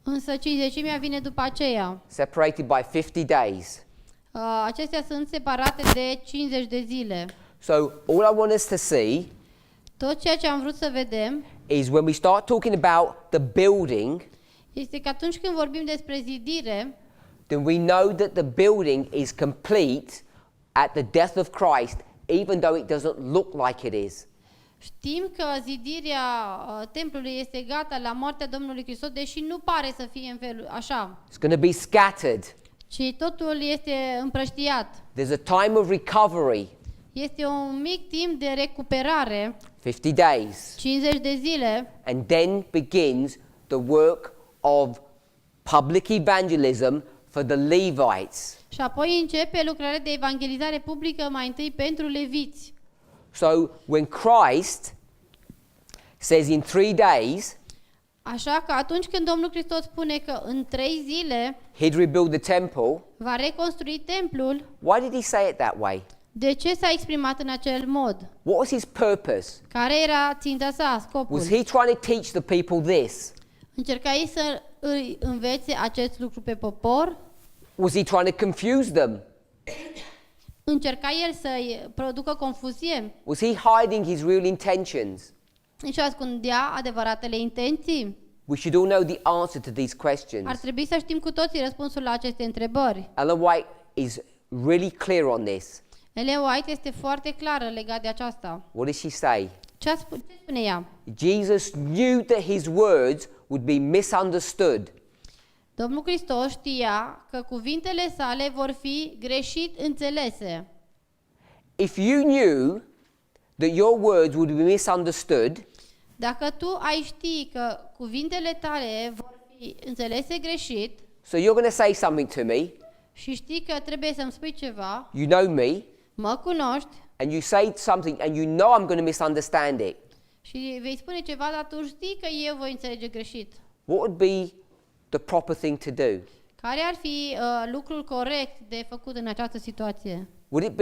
însă cinzecimea vine după aceea. separated by 50 days. Acestea sunt separate de 50 de zile. So all I want us to see Tot ceea ce am vrut să vedem is when we start talking about the building, este că atunci când vorbim despre zidire, then we know that the building is complete at the death of Christ, even though it doesn't look like it is. știm că zidirea templului este gata la moartea Domnului Hristos, deși nu pare să fie în felul așa, It's going to be scattered. ci totul este împrăștiat. There's a time of recovery, Este un mic timp de recuperare, 50 days, 50 de zile, and then begins the work of public evangelism for the Levites. și apoi începe lucrarea de evangelizare publică mai întâi pentru leviți. So when Christ says in 3 days Așa că atunci când Domnul Hristos spune că în 3 zile he'd rebuild the temple, va reconstrui templul, why did he say it that way? de ce s-a exprimat în acel mod? What was his purpose? Care era ținta sa, scopul? Was he trying to teach the people this? Încerca ei să îi învețe acest lucru pe popor? Was he trying to confuse them? Încerca el să-i producă confuzie? Was he hiding his real intentions? Își ascundea adevăratele intenții? We should all know the answer to these Ar questions. trebui să știm cu toții răspunsul la aceste întrebări. Ellen White is really clear on this. Ellen White este foarte clară legat de aceasta. What does she say? Ce spune ea? Jesus knew that his words would be misunderstood. Domnul Hristos știa că cuvintele sale vor fi greșit înțelese. If you knew that your words would be misunderstood, Dacă tu ai ști că cuvintele tale vor fi înțelese greșit so you're going to say something to me, și știi că trebuie să-mi spui ceva, you know me, mă cunoști and you say something and you know I'm going to misunderstand it, și vei spune ceva, dar tu știi că eu voi înțelege greșit. what would be the proper thing to do? Care ar fi lucrul corect de făcut în această situație? Would it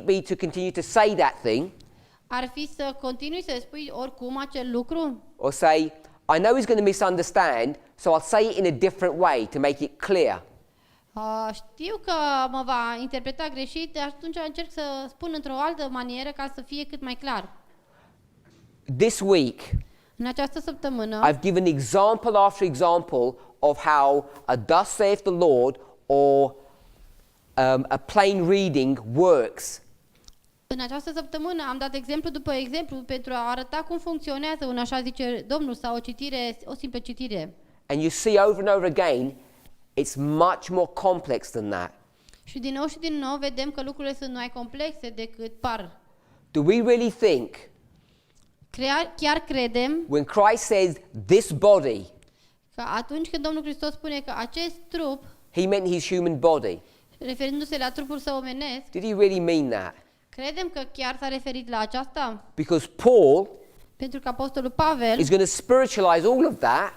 be to continue to say that thing, Ar fi să continui să spui oricum acel lucru? or say, I know he's going to misunderstand, so I'll say it in a different way to make it clear? Știu că mă va interpreta greșit, atunci încerc să spun într-o altă manieră ca să fie cât mai clar. This week, În această săptămână I've given example after example of how a thus saith the Lord or a plain reading works. În această săptămână am dat exemplu după exemplu pentru a arăta cum funcționează un așa zice Domnul sau o simplă citire. And you see over and over again, it's much more complex than that. Și din nou vedem că lucrurile sunt mai complexe decât par. Do we really think, Chiar credem when Christ says this body, că atunci când Domnul Hristos spune că acest trup, he meant his human body? referindu-se la trupul său omenesc, Did he really mean that? credem că chiar s-a referit la aceasta? Because Paul Pentru că Apostolul Pavel is going to spiritualize all of that.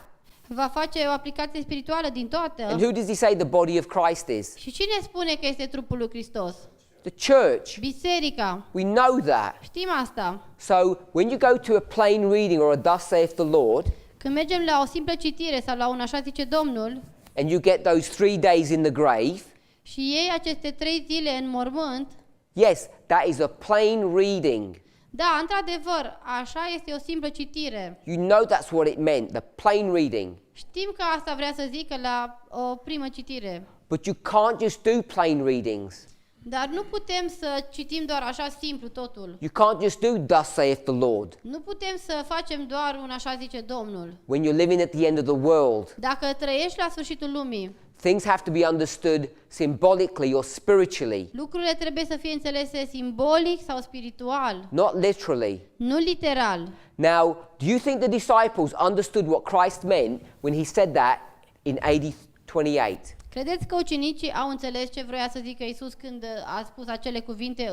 va face o aplicație spirituală din toată. And who does he say the body of Christ is? Și cine spune că este trupul lui Hristos? The church. Biserica. We know that. Știm asta. So when you go to a plain reading or a thus saith the Lord, Când mergem la o simplă citire sau la un așa zice Domnul and you get those 3 days in the grave, și iei aceste 3 zile în mormânt, yes, that is a plain reading. Da, într-adevăr, așa este o simplă citire. You know that's what it meant, the plain reading. Știm că asta vrea să zică la o primă citire. But you can't just do plain readings. Dar nu putem să citim doar așa simplu totul. You can't just do thus saith the Lord Nu putem să facem doar un așa zice Domnul. when you're living at the end of the world. Dacă trăiești la sfârșitul lumii, Things have to be understood symbolically or spiritually, lucrurile trebuie să fie înțelese simbolic sau spiritual, not literally. nu literal. Now, do you think the disciples understood what Christ meant when he said that in AD 28? Credeți că ucenicii au înțeles ce vroia să zică Iisus când a spus acele cuvinte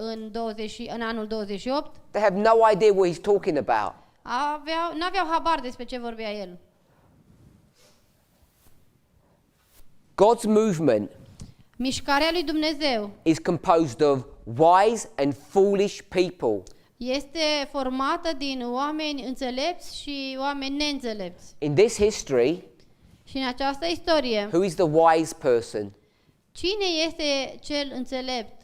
în anul 28? They have no idea what he's talking about. N-aveau habar despre ce vorbea el. God's movement Mișcarea lui Dumnezeu is composed of wise and foolish people. este formată din oameni înțelepți și oameni neînțelepți. In this history, Și în această istorie, who is the wise person? cine este cel înțelept?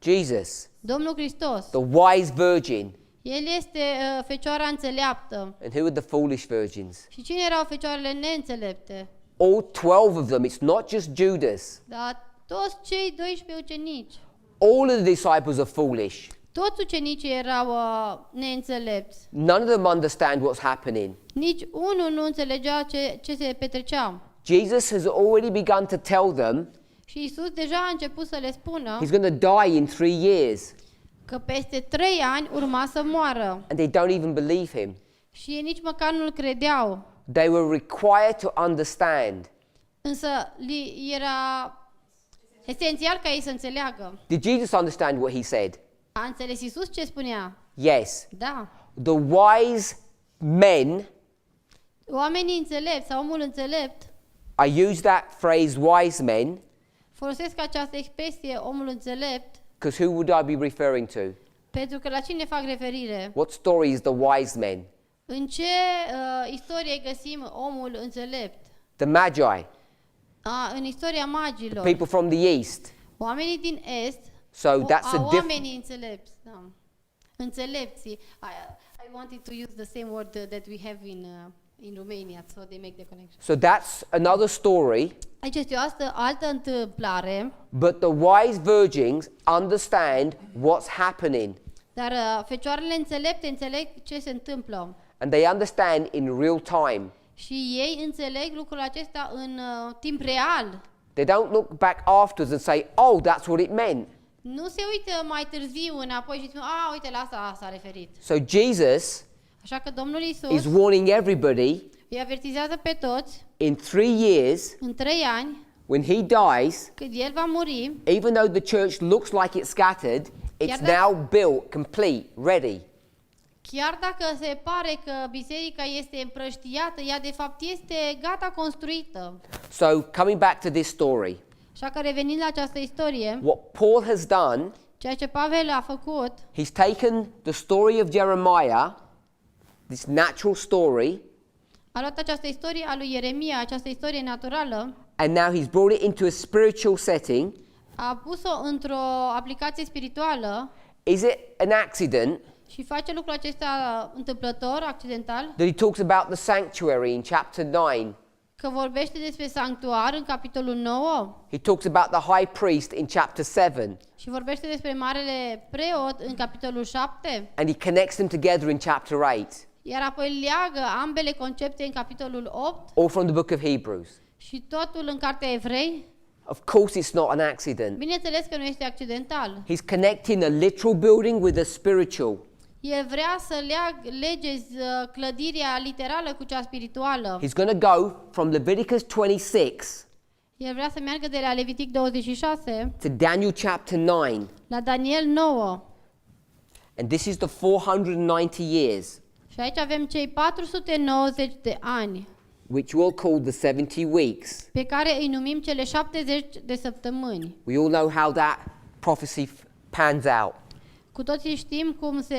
Jesus, Domnul Hristos. the wise virgin. El este fecioara înțeleaptă. And who are the foolish virgins? Și cine erau fecioarele neînțelepte? All 12 of them. It's not just Judas. Dar toți cei 12 ucenici, All of the disciples are foolish. toți ucenicii erau neînțelepți. None of them understand what's happening. Nici unul nu înțelegea ce se petrecea. Jesus has already begun to tell them Și Isus deja a început să le spună he's going to die in 3 years. că peste 3 ani urma să moară. And they don't even believe him. Și ei nici măcar nu-l credeau. They were required to understand. Însă era esențial ca ei să înțeleagă. Did Jesus understand what he said? A înțeles Isus ce spunea? Yes. Da. The wise men, Oamenii înțelepți sau omul înțelept, I use that phrase wise men folosesc această expresie omul înțelept because who would I be referring to? pentru că la cine fac referire? What story is the wise men? În ce istorie găsim omul înțelept? The Magi, În istoria magilor. people from the east. Oamenii din est, So that's a oamenii înțelepți. Da. Înțelepții. I wanted to use the same word that we have in Romania, so they make the connection. So that's another story, Aici este o altă întâmplare, but the wise virgins understand what's happening dar fecioarele înțelepte înțeleg ce se întâmplă. and they understand in real time. Și ei înțeleg lucrul acesta în timp real. They don't look back afterwards and say, "Oh, that's what it meant." Nu se uită mai târziu înapoi și spun, uite, la asta s-a referit. So Jesus Așa că Domnul is Iisus warning everybody îi avertizează pe toți, in 3 years în 3 ani, when he dies, când El va muri, even though the church looks like it's scattered, it's Chiar dacă- now built, complete, ready. chiar dacă se pare că biserica este împrăștiată, ea de fapt este gata construită. So coming back to this story, Așa că revenind la această istorie, what Paul has done, ceea ce Pavel a făcut, he's taken the story of Jeremiah, this natural story, a luat această istorie a lui Ieremia, această istorie naturală, and now he's brought it into a spiritual setting. a pus-o într-o aplicație spirituală Is it an accident și face lucrul acesta întâmplător, accidental, that he talks about the sanctuary in chapter 9? că vorbește despre sanctuar în capitolul 9 He talks about the high priest in chapter 7, și vorbește despre marele preot în capitolul 7, and he connects them together in chapter 8, iar apoi leagă ambele concepte în capitolul 8 all from the book of Hebrews. și totul în cartea Evrei. Of course, it's not an accident. Bineînțeles că nu este accidental. He's connecting a literal building with a spiritual. El vrea să lege clădirea literală cu cea spirituală. He's going to go from Leviticus 26 El vrea să meargă de la Levitic 26 to Daniel chapter 9, la Daniel 9. and this is the 490 years, Și aici avem cei 490 de ani, which we'll call the 70 weeks. pe care îi numim cele 70 de săptămâni. We all know how that prophecy pans out. Cu toții știm cum se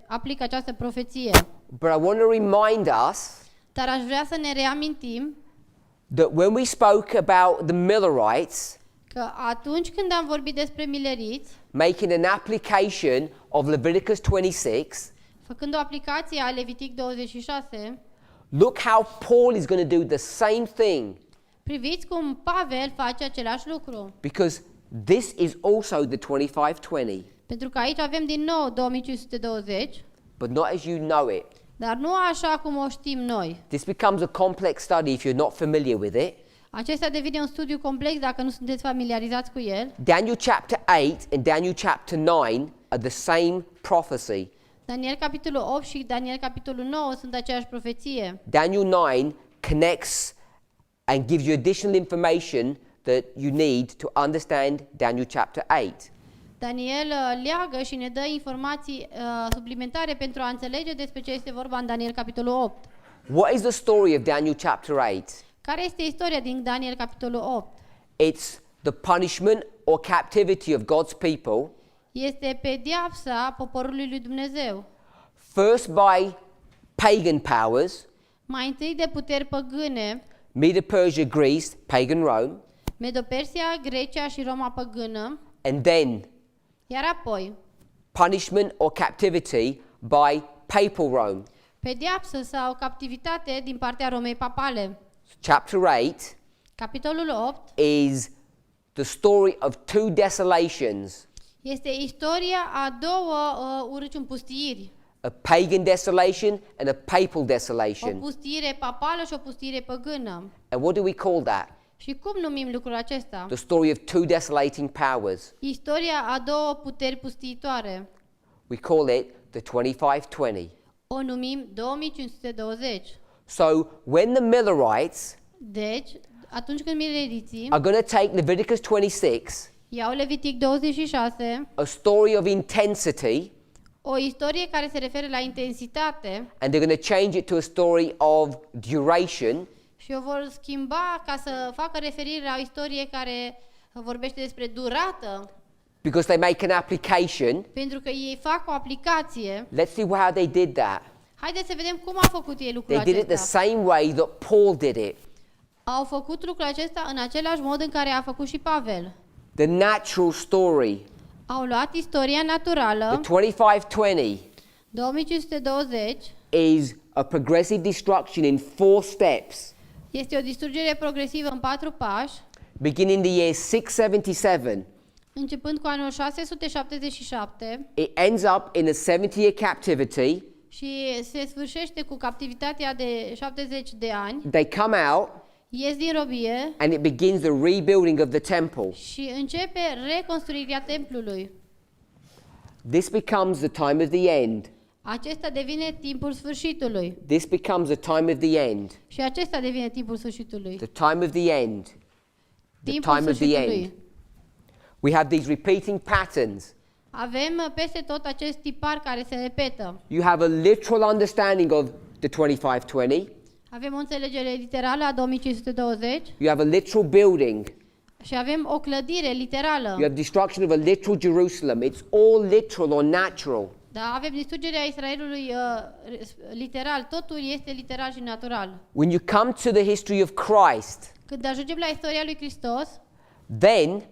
aplică această profeție. But I want to remind us Dar aș vrea să ne reamintim that when we spoke about the Millerites, că că atunci când am vorbit despre mileriți, making an application of Leviticus 26, făcând o aplicație a Levitic 26, look how Paul is going to do the same thing, priviți cum Pavel face același lucru. because this is also the 2520, Pentru că aici avem din nou 2520, but not as you know it. dar nu așa cum o știm noi. This becomes a complex study if you're not familiar with it. Acesta devine un studiu complex dacă nu sunteți familiarizați cu el. Daniel chapter 8 and Daniel chapter 9 are the same prophecy. Daniel capitolul 8 și Daniel capitolul 9 sunt aceeași profeție. Daniel 9 connects and gives you additional information that you need to understand Daniel chapter 8. Daniel leagă și ne dă informații suplimentare pentru a înțelege despre ce este vorba în Daniel capitolul 8. What is the story of Daniel chapter 8? Care este istoria din Daniel capitolul 8? It's the punishment or captivity of God's people, Este pedeapsa poporului lui Dumnezeu. first by pagan powers, Mai întâi de puteri păgâne, Medo-Persia, Greece, pagan Rome, Medo-Persia, Grecia și Roma păgână, and then iar apoi punishment or captivity by papal Rome. pedeapsă sau captivitate din partea Romei papale. Chapter 8 Capitolul 8 is the story of two desolations, este istoria a două urăciuni-pustiiri. a pagan desolation and a papal O desolation. pustiire papală și o pustiire păgână. And what do we call that? Și cum numim lucrul acesta? The story of two desolating powers. Istoria a două puteri pustiitoare. We call it the 2520. O numim 2520. So when the Millerites Deci, atunci când mileriții are going to take Leviticus 26, iau Levitic 26, a story of intensity, o istorie care se referă la intensitate, and they're going to change it to a story of duration, și o vor schimba ca să facă referire la o istorie care vorbește despre durată, because they make an application. pentru că ei fac o aplicație. Let's see how they did that. Haideți să vedem cum a făcut ei lucrul They did it the acesta. same way that Paul did it. Au făcut lucrul acesta în același mod în care a făcut și Pavel. The natural story, Au luat istoria naturală, the 2520, 2520, is a progressive destruction in 4 steps, este o distrugere progresivă în 4 pași, beginning the year 677. începând cu anul 677 It ends up in a 70-year captivity. și se sfârșește cu captivitatea de 70 de ani, They come out ies din robie and it begins the rebuilding of the temple. și începe reconstruirea templului. This becomes the time of the end. Acesta devine timpul sfârșitului. This becomes the time of the end. Și acesta devine timpul sfârșitului. The time of the end. The Timpul time of the end. sfârșitului. We have these repeating patterns. Avem peste tot acest tipar care se repetă. You have a literal understanding of the 2520. Avem o înțelegere literală a 2520 You have a literal building. și avem o clădire literală. You have destruction of a literal Jerusalem. It's all literal or natural. Da, avem distrugerea Israelului literal. Totul este literal și natural. When you come to the history of Christ, Când ajungem la istoria lui Hristos, then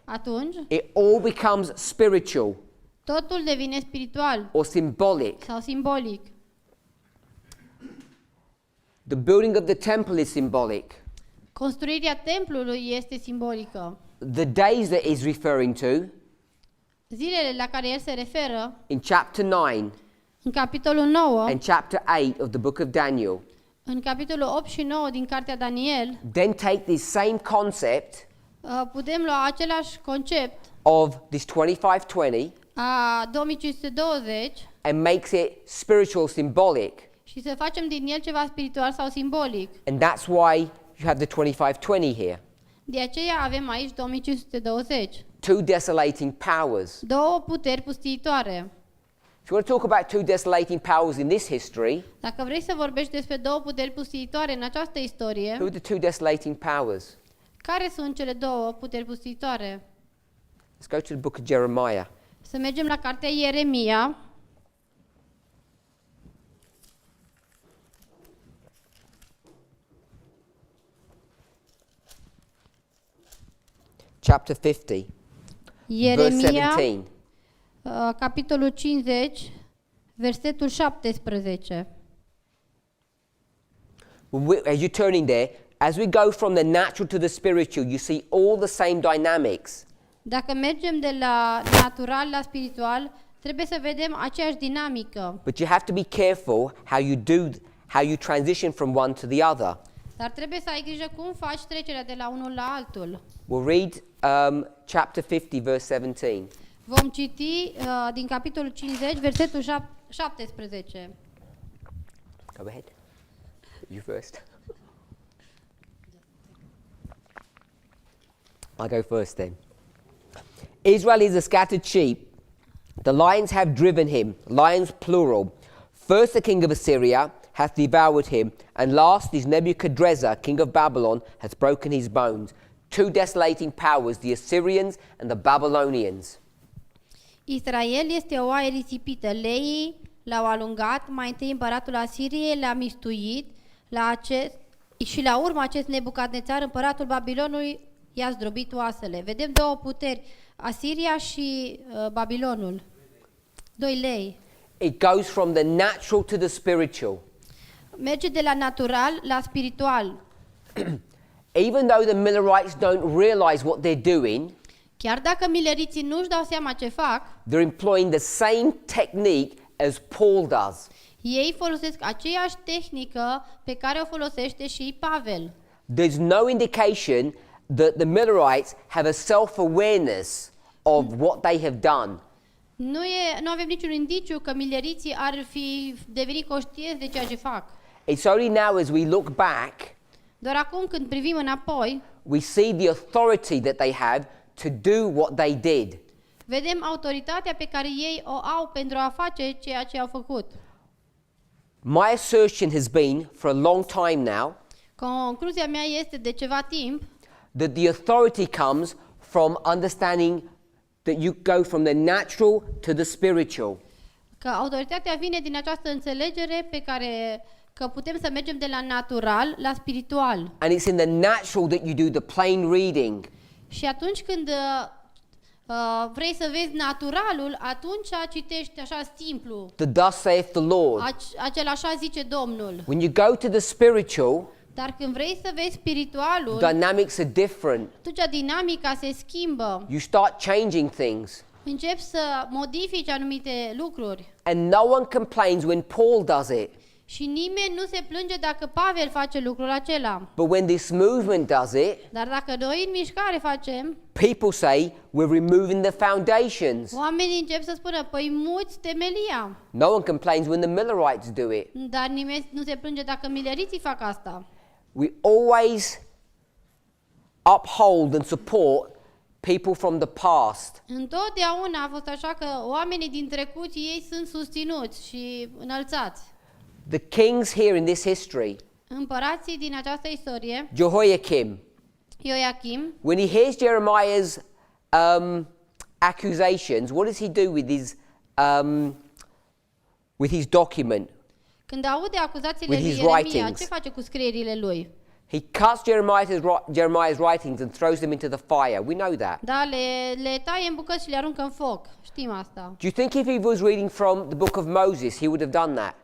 atunci it all becomes spiritual totul devine spiritual or symbolic. sau simbolic. The building of the temple is symbolic. Construirea templului este simbolică. The days that is referring to Zilele la care el se referă in chapter 9 în capitolul 9, and chapter 8 of the book of Daniel, în capitolul 8 și 9 din cartea Daniel, then take this same concept putem lua același concept of this 2520 a 2520 and makes it spiritual, symbolic. și să facem din el ceva spiritual sau simbolic. And that's why you have the 2520 here. De aceea avem aici 2520. Two desolating powers. Două puteri pustiitoare. If you want to talk about two desolating powers in this history, Dacă vrei să vorbești despre două puteri pustiitoare în această istorie, who are the two desolating powers? care sunt cele două puteri pustiitoare? Let's go to the book of Jeremiah. Să mergem la cartea Ieremia, chapter 50, verse Ieremia, 17. capitolul 50, versetul 17. As you're turning there, as we go from the natural to the spiritual, you see all the same dynamics. Dacă mergem de la natural la spiritual, trebuie să vedem aceeași dinamică. But you have to be careful how you transition from one to the other. Dar trebuie să ai grijă cum faci trecerea de la unul la altul. We'll read chapter 50, verse 17. Vom citi din capitolul 50, versetul 17. Go ahead. You first. I'll go first then. Israel is a scattered sheep. The lions have driven him, lions plural. First the king of Assyria hath devoured him, and last is Nebuchadrezzar, king of Babylon, hath broken his bones. Two desolating powers, the Assyrians and the Babylonians. Israel este o oaie risipită. Leii l-au alungat, mai întâi împăratul Asiriei l-a mistuit, și la urmă acest Nebucadnețar, împăratul Babilonului, i-a zdrobit oasele. Vedem două puteri, Asiria și Babilonul. Doi lei. It goes from the natural to the spiritual. Merge de la natural la spiritual. Even though the Millerites don't realize what they're doing, Chiar dacă mileriții nu-și dau seama ce fac, they're employing the same technique as Paul does. ei folosesc aceeași tehnică pe care o folosește și Pavel. There's no indication that the Millerites have a self-awareness of what they have done. Nu avem niciun indiciu că mileriții ar fi devenit conștienți de ceea ce fac. It's only now as we look back, Doar acum când privim înapoi, we see the authority that they have to do what they did. vedem autoritatea pe care ei o au pentru a face ceea ce au făcut. My assertion has been, for a long time now, Concluzia mea este de ceva timp that the authority comes from understanding that you go from the natural to the spiritual. că autoritatea vine din această înțelegere că putem să mergem de la natural la spiritual. And it's in the natural that you do the plain reading. Și atunci când vrei să vezi naturalul, atunci citești așa simplu. The thus saith the Lord. Acel așa zice Domnul. When you go to the spiritual, Dar când vrei să vezi spiritualul, dynamics are different. atunci dinamica se schimbă. You start changing things. Începi să modifici anumite lucruri. And no one complains when Paul does it. Și nimeni nu se plânge dacă Pavel face lucrul acela. But when this movement does it, Dar dacă noi în mișcare facem, people say we're removing the foundations. oamenii încep să spună, păi muți temelia. No one complains when the Millerites do it. Dar nimeni nu se plânge dacă mileriții fac asta. We always uphold and support people from the past. Întotdeauna a fost așa că oamenii din trecut ei sunt susținuți și înălțați. The kings here in this history, Împărații din această istorie, Jehoiakim, Ioachim, when he hears Jeremiah's accusations, what does he do with his document? când aude acuzațiile With lui his Ieremia, writings. ce face cu scrierile lui? He cuts Jeremiah's writings and throws them into the fire. We know that. Da, le taie în bucăți și le aruncă în foc. Știm asta. Do you think if he was reading from the book of Moses, he would have done that?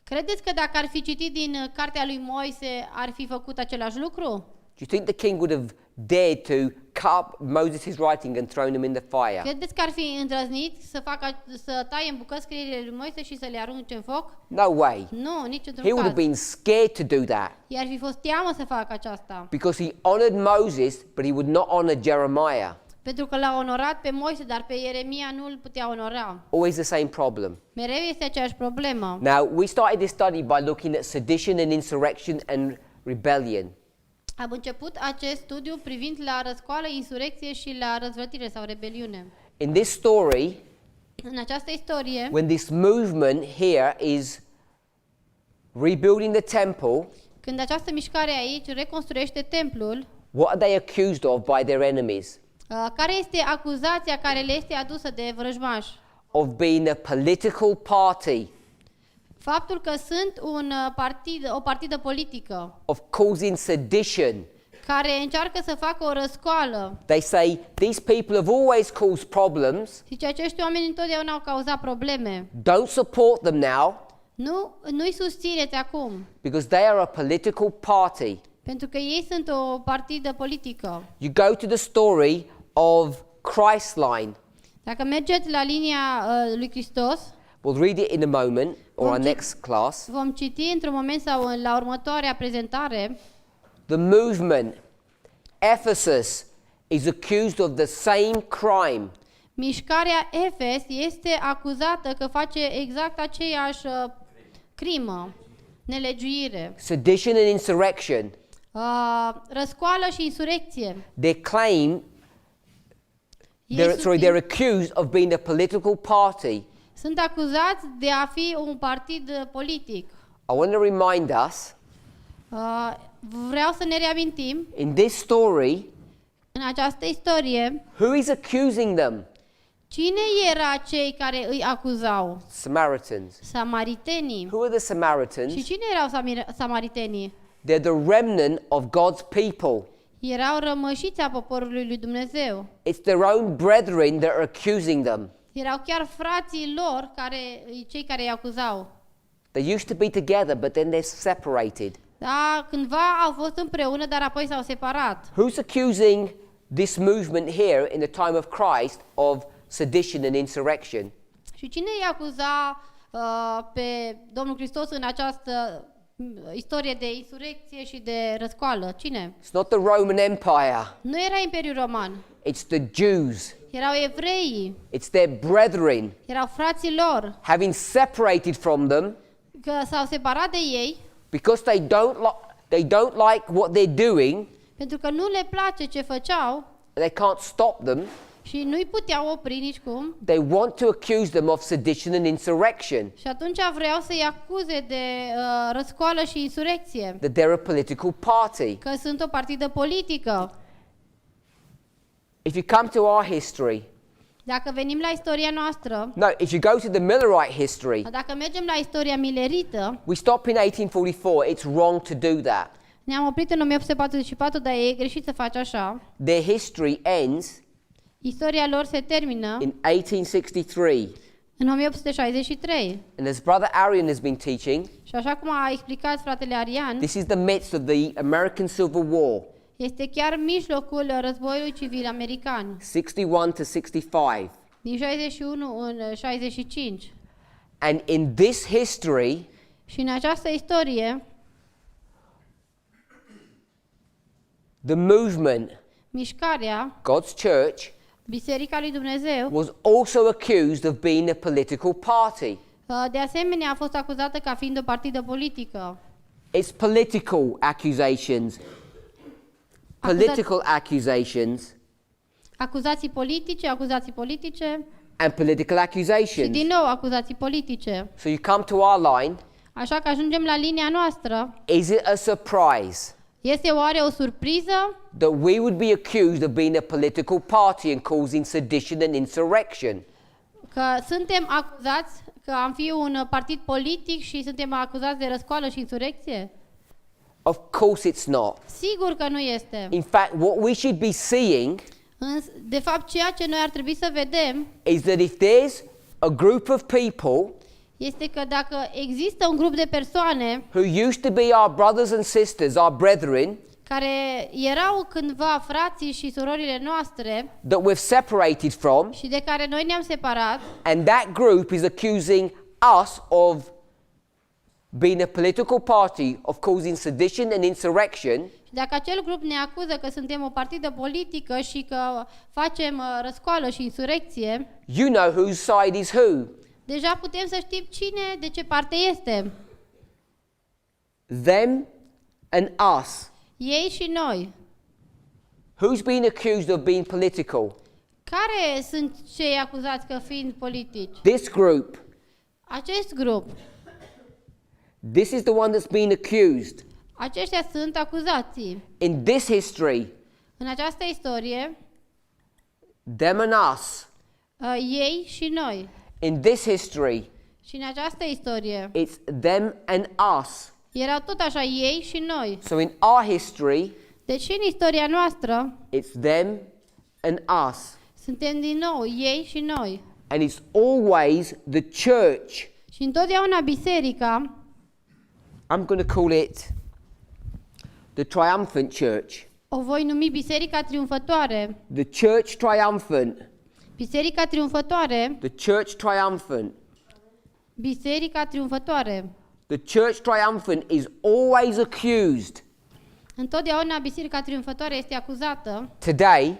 Credeți că dacă ar fi citit din cartea lui Moise, ar fi făcut același lucru? Do you think the king would have dared to cut Moses' writing and thrown them in the fire? Credeți că ar fi îndrăznit să taie în bucăți scrierile lui Moise și să le arunce în foc? No way. Nu, nici He într-un would have caz. been scared to do that I-ar fi fost teamă să facă aceasta. because he honored Moses, but he would not honor Jeremiah. Pentru că l-a onorat pe Moise, dar pe Ieremia nu îl putea onora. Always the same problem. Mereu este aceeași problemă. Now, we started this study by looking at sedition and insurrection and rebellion. Am început acest studiu privind la răscoală, insurecție și la răzvrătire sau rebeliune. In this story, În această istorie, when this movement here is rebuilding the temple, când această mișcare aici reconstruiește templul, what are they accused of by their enemies? care este acuzația care le este adusă de vrăjmași? Of being a political party, Faptul că sunt o partidă politică, of causing sedition, care încearcă să facă o răscoală. They say, these people have always caused problems. Zice, acești oameni întotdeauna au cauzat probleme. Don't support them now Nu-i susțineți acum, because they are a political party. pentru că ei sunt o partidă politică. You go to the story of Christ's line. Dacă mergeți la linia lui Hristos, We'll read it in a moment or our next class. vom citi într-un moment sau la următoarea prezentare. The movement, Ephesus, is accused of the same crime. Mișcarea Efes este acuzată că face exact aceeași crimă, nelegiuire, Sedition and insurrection. răscoală și insurecție. They claim, Ei they're accused of being a political party. sunt acuzați de a fi un partid politic. I want to remind us, Vreau să ne reamintim, in this story, în această istorie, who is accusing them? cine era cei care îi acuzau? Samaritans. Samaritenii. Who are the Și Samaritans? cine erau samaritenii? They're the remnant of God's people. Erau rămășița poporului lui Dumnezeu. It's their own brethren that are accusing them. Erau chiar frații lor, cei care îi acuzau. They used to be together, but then they're separated. Da, cândva au fost împreună, dar apoi s-au separat. Who's accusing this movement here in the time of Christ of sedition and insurrection? Și cine îi acuza pe Domnul Hristos în această istorie de insurecție și de răscoală? Cine? It's not the Roman Empire. Nu era Imperiul Roman. It's the Jews. Erau evreii. It's their brethren. Erau frații lor. Having separated from them Că s-au separat de ei because they don't like what they're doing, pentru că nu le place ce făceau they can't stop them. și nu-i puteau opri nicicum. They want to accuse them of sedition and insurrection, Și atunci vreau să-i acuze de răscoală și insurecție. that they're a political party. Că sunt o partidă politică. If you come to our history, Dacă venim la istoria noastră, no, if you go to the Millerite history, dacă mergem la istoria milerită, we stop in 1844. It's wrong to do that. ne-am oprit în 1844, dar e greșit să faci așa. Their history ends Istoria lor se termină in 1863. în 1863. And as Brother Arian has been teaching, Și așa cum a explicat fratele Arian, this is the midst of the American Civil War, este chiar mijlocul războiului civil american, 61 to 65. din 61 în 65. And in this history, Și în această istorie, the movement, mișcarea, God's church, Biserica lui Dumnezeu, was also accused of being a political party. de asemenea a fost acuzată ca fiind o partidă politică. It's political accusations. Political accusations Acuzații politice and political și accusations. din nou acuzații politice. So you come to our line. Așa că ajungem la linia noastră. Is it a surprise Este oare o surpriză that we would be accused of being a political party and causing sedition and insurrection? că suntem acuzați că am fi un partid politic și suntem acuzați de răscoală și insurecție? Of course it's not. Sigur că nu este. In fact, what we should be seeing De fapt, ceea ce noi ar trebui să vedem is that if there's a group of people este că dacă există un grup de persoane who used to be our brothers and sisters, our brethren, care erau cândva frații și surorile noastre that we've separated from, și de care noi ne-am separat, and that group is accusing us of being a political party, of causing sedition and insurrection, și dacă acel grup ne acuză că suntem o partidă politică și că facem răscoală și insurecție, you know whose side is who. deja putem să știm cine de ce parte este. Them and us. Ei și noi. Who's being accused of being political? Care sunt cei acuzați că fiind politici? This group. Acest grup. This is the one that's being accused. Aceștia sunt acuzații. In this history, În această istorie, them and us. ei și noi. In this history, Și în această istorie, it's them and us. erau tot așa ei și noi. So in our history, Deci în istoria noastră it's them and us. suntem din nou ei și noi. And it's always the church. Și întotdeauna biserica, I'm going to call it the triumphant church. o voi numi biserica triumfătoare. The church triumphant. Biserica triumfătoare, The church triumphant. biserica triumfătoare. The church triumphant is always accused. Întotdeauna biserica triumfătoare este acuzată. Today,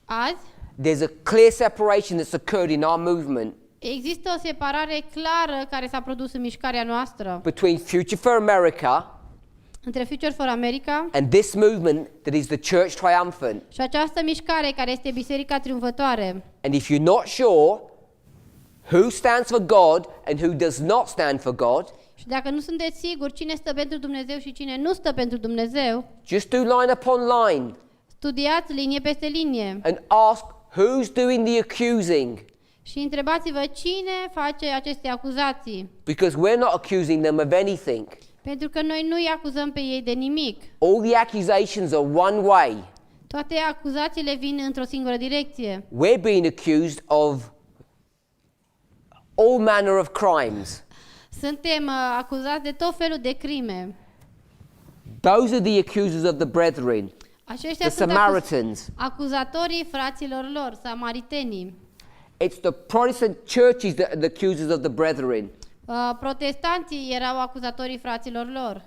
Azi there's a clear separation that's occurred in our movement există o separare clară care s-a produs în mișcarea noastră between Future for America între Future for America and this movement that is the church triumphant. și această mișcare care este biserica triumfătoare. And if you're not sure who stands for God and who does not stand for God, Și dacă nu sunteți siguri cine stă pentru Dumnezeu și cine nu stă pentru Dumnezeu, just do line upon line studiați linie peste linie and ask who's doing the accusing, și întrebați-vă cine face aceste acuzații. because we're not accusing them of anything. Pentru că noi nu îi acuzăm pe ei de nimic. All the accusations are one way. Toate acuzațiile vin într-o singură direcție. We're being accused of all manner of crimes. Suntem acuzați de tot felul de crime. Those are the accusers of the brethren, Aceștia the sunt Samaritans. acuzatorii fraților lor, samaritenii. It's the Protestant churches that are the accusers of the brethren. Protestanții erau acuzatorii fraților lor.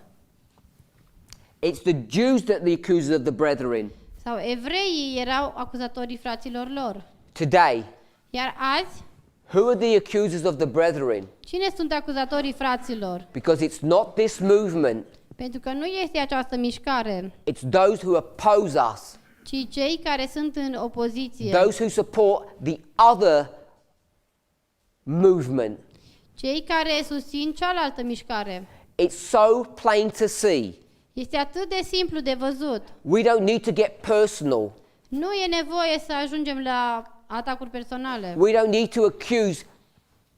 It's the Jews that are the accusers of the brethren. Sau evreii erau acuzatorii fraților lor. Today, Iar azi, who are the accusers of the brethren? cine sunt acuzatorii fraților? Because it's not this movement, Pentru că nu este această mișcare, it's those who oppose us, ci cei care sunt în opoziție. those who support the other movement. Cei care susțin cealaltă mișcare. It's so plain to see. Este atât de simplu de văzut. We don't need to get personal. Nu e nevoie să ajungem la atacuri personale. We don't need to accuse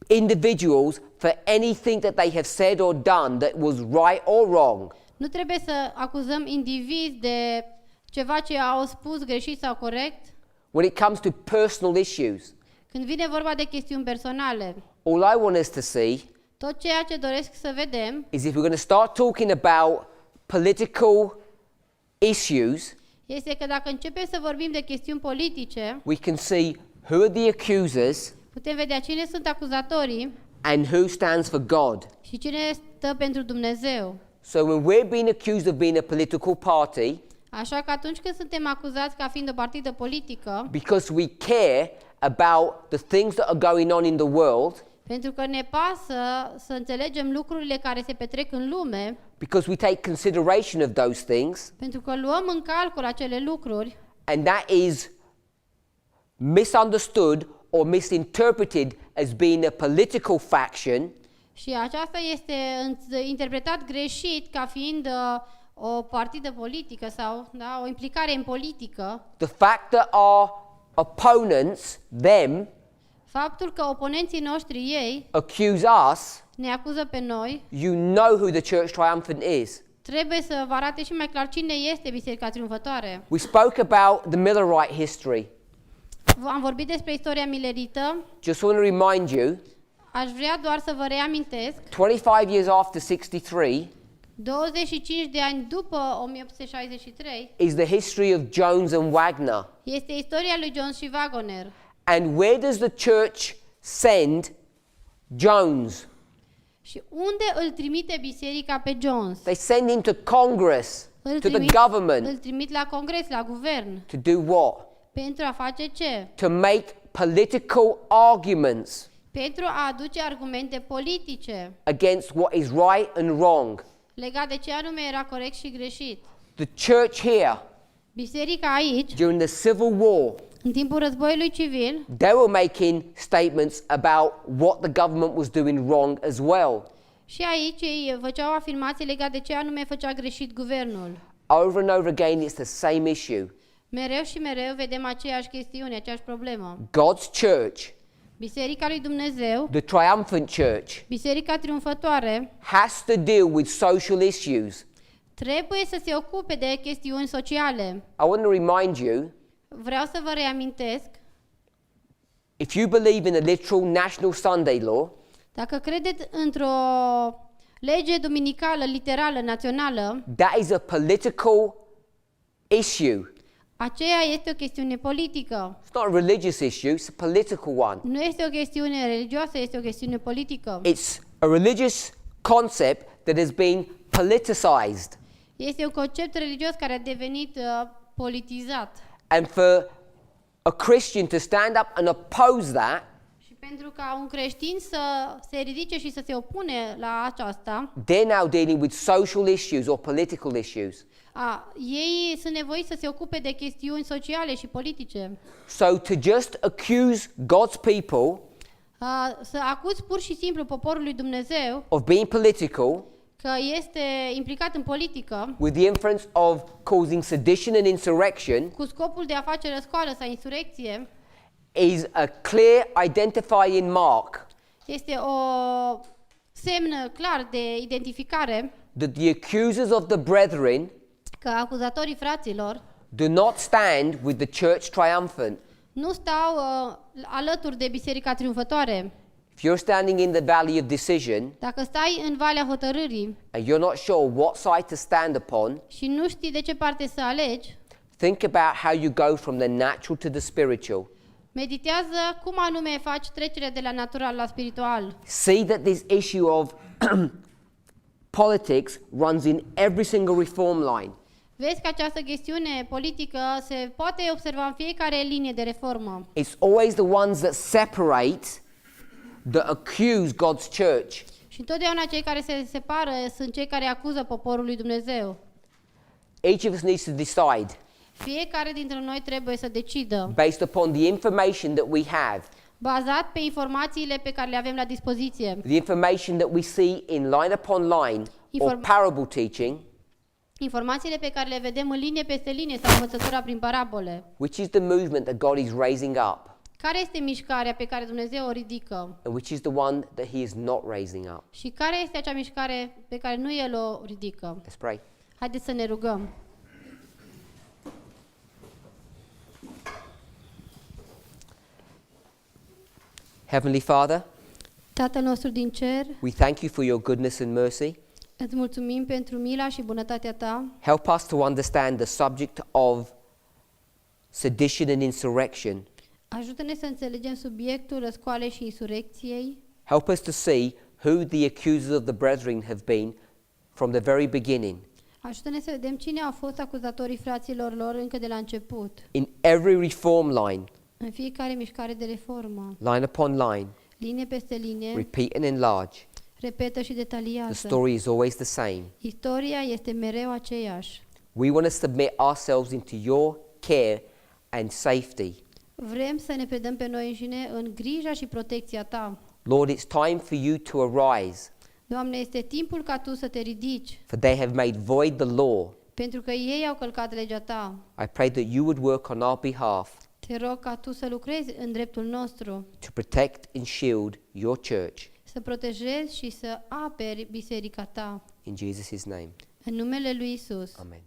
individuals for anything that they have said or done that was right or wrong. Nu trebuie să acuzăm indivizi de ceva ce au spus greșit sau corect. When it comes to personal issues, Când vine vorba de chestiuni personale, all I want us to see tot ceea ce doresc să vedem is if we're going to start talking about political issues, este că dacă începem să vorbim de chestiuni politice, we can see who are the accusers putem vedea cine sunt acuzatorii and who stands for God. și cine stă pentru Dumnezeu. So when we're being accused of being a political party, Așa că atunci când suntem acuzați ca fiind o partidă politică, because we care about the things that are going on in the world, pentru că ne pasă să înțelegem lucrurile care se petrec în lume, because we take consideration of those things, pentru că luăm în calcul acele lucruri and that is misunderstood or misinterpreted as being a political faction, și aceasta este interpretat greșit ca fiind o partidă politică sau o implicare în politică, the fact that our opponents, them, faptul că oponenții noștri ei accuse us, ne acuză pe noi, you know who the church triumphant is. trebuie să vă arate și mai clar cine este Biserica Triumfătoare. We spoke about the Millerite history. Am vorbit despre istoria milerită. Just want to remind you, Aș vrea doar să vă reamintesc, 25 years after 63 25 de ani după 1863 is the history of Jones and Wagner. este istoria lui Jones și Wagner. And where does the church send Jones? Și unde îl trimite biserica pe Jones? They send him to Congress, to the government, îl trimit la congres, la guvern. to do what? Pentru a face ce? To make political arguments Pentru a aduce argumente politice against what is right and wrong. legat de ce anume era corect și greșit. The church here, Biserica aici, during the Civil War, în timpul războiului civil, they were making statements about what the government was doing wrong as well. și aici ei făceau afirmații legate de ce anume făcea greșit guvernul. Over and over again, it's the same issue. Mereu și mereu vedem aceeași chestiune, aceeași problemă. God's church, Biserica lui Dumnezeu, the triumphant church, Biserica triumfătoare, has to deal with social issues trebuie să se ocupe de chestiuni sociale. I want to remind you, Vreau să vă reamintesc, if you believe in a literal national Sunday law, dacă credeți într-o lege duminicală, literală, națională, that is a political issue. aceea este o chestiune politică. It's not a religious issue, it's a political one. Nu este o chestiune religioasă, este o chestiune politică. It's a religious concept that has been politicized. Este un concept religios care a devenit politizat. And for a Christian to stand up and oppose that, Și pentru ca un creștin să se ridice și să se opune la aceasta, they're now dealing with social issues or political issues. ei sunt nevoiți să se ocupe de chestiuni sociale și politice. So to just accuse God's people Să acuzi pur și simplu poporul lui Dumnezeu of being political că este implicat în politică with the inference of causing sedition and insurrection cu scopul de a face răscoală sau insurecție is a clear identifying mark este o semn clar de identificare that the accusers of the brethren că acuzatorii fraților do not stand with the church triumphant. nu stau alături de Biserica Triumfătoare. If you're standing in the valley of decision Dacă stai în Valea Hotărârii and you're not sure what side to stand upon, și nu știi de ce parte să alegi, think about how you go from the natural to the spiritual. meditează cum anume faci trecerea de la natural la spiritual. See that this issue of politics runs in every single reform line. Vezi că această chestiune politică se poate observa în fiecare linie de reformă. It's always the ones that separate, that accuse God's church. Și întotdeauna cei care se separă sunt cei care acuză poporul lui Dumnezeu. Each of us needs to decide, Fiecare dintre noi trebuie să decidă, based upon the information that we have, bazat pe informațiile pe care le avem la dispoziție, the information that we see in line upon line or parable teaching, informațiile pe care le vedem în linie peste linie sau învățătura prin parabole. which is the movement that God is raising up, Care este mișcarea pe care Dumnezeu o ridică? and which is the one that He is not raising up. Și care este acea mișcare pe care nu El o ridică? Let's pray. Haideți să ne rugăm. Heavenly Father, Tatăl nostru din cer, we thank you for your goodness and mercy. îți mulțumim pentru mila și bunătatea ta. Help us to understand the subject of sedition and insurrection. Ajută-ne să înțelegem subiectul răscoalei și insurecției. Help us to see who the accusers of the brethren have been from the very beginning. Ajută-ne să vedem cine au fost acuzatorii fraților lor încă de la început. In every reform line, În fiecare mișcare de reformă, line upon line, linie peste linie, repeat and enlarge, repetă și the detaliază. story is always the same. Istoria este mereu aceeași. We want to submit ourselves into your care and safety. Vrem să ne predăm pe noi înșine în grija și protecția ta. Lord, it's time for you to arise, Doamne, este timpul ca tu să te ridici, for they have made void the law. pentru că ei au călcat legea ta. I pray that you would work on our behalf Te rog ca tu să lucrezi în dreptul nostru, to protect and shield your church. să protejezi și să aperi biserica ta. In Jesus' name, În numele lui Isus. amen.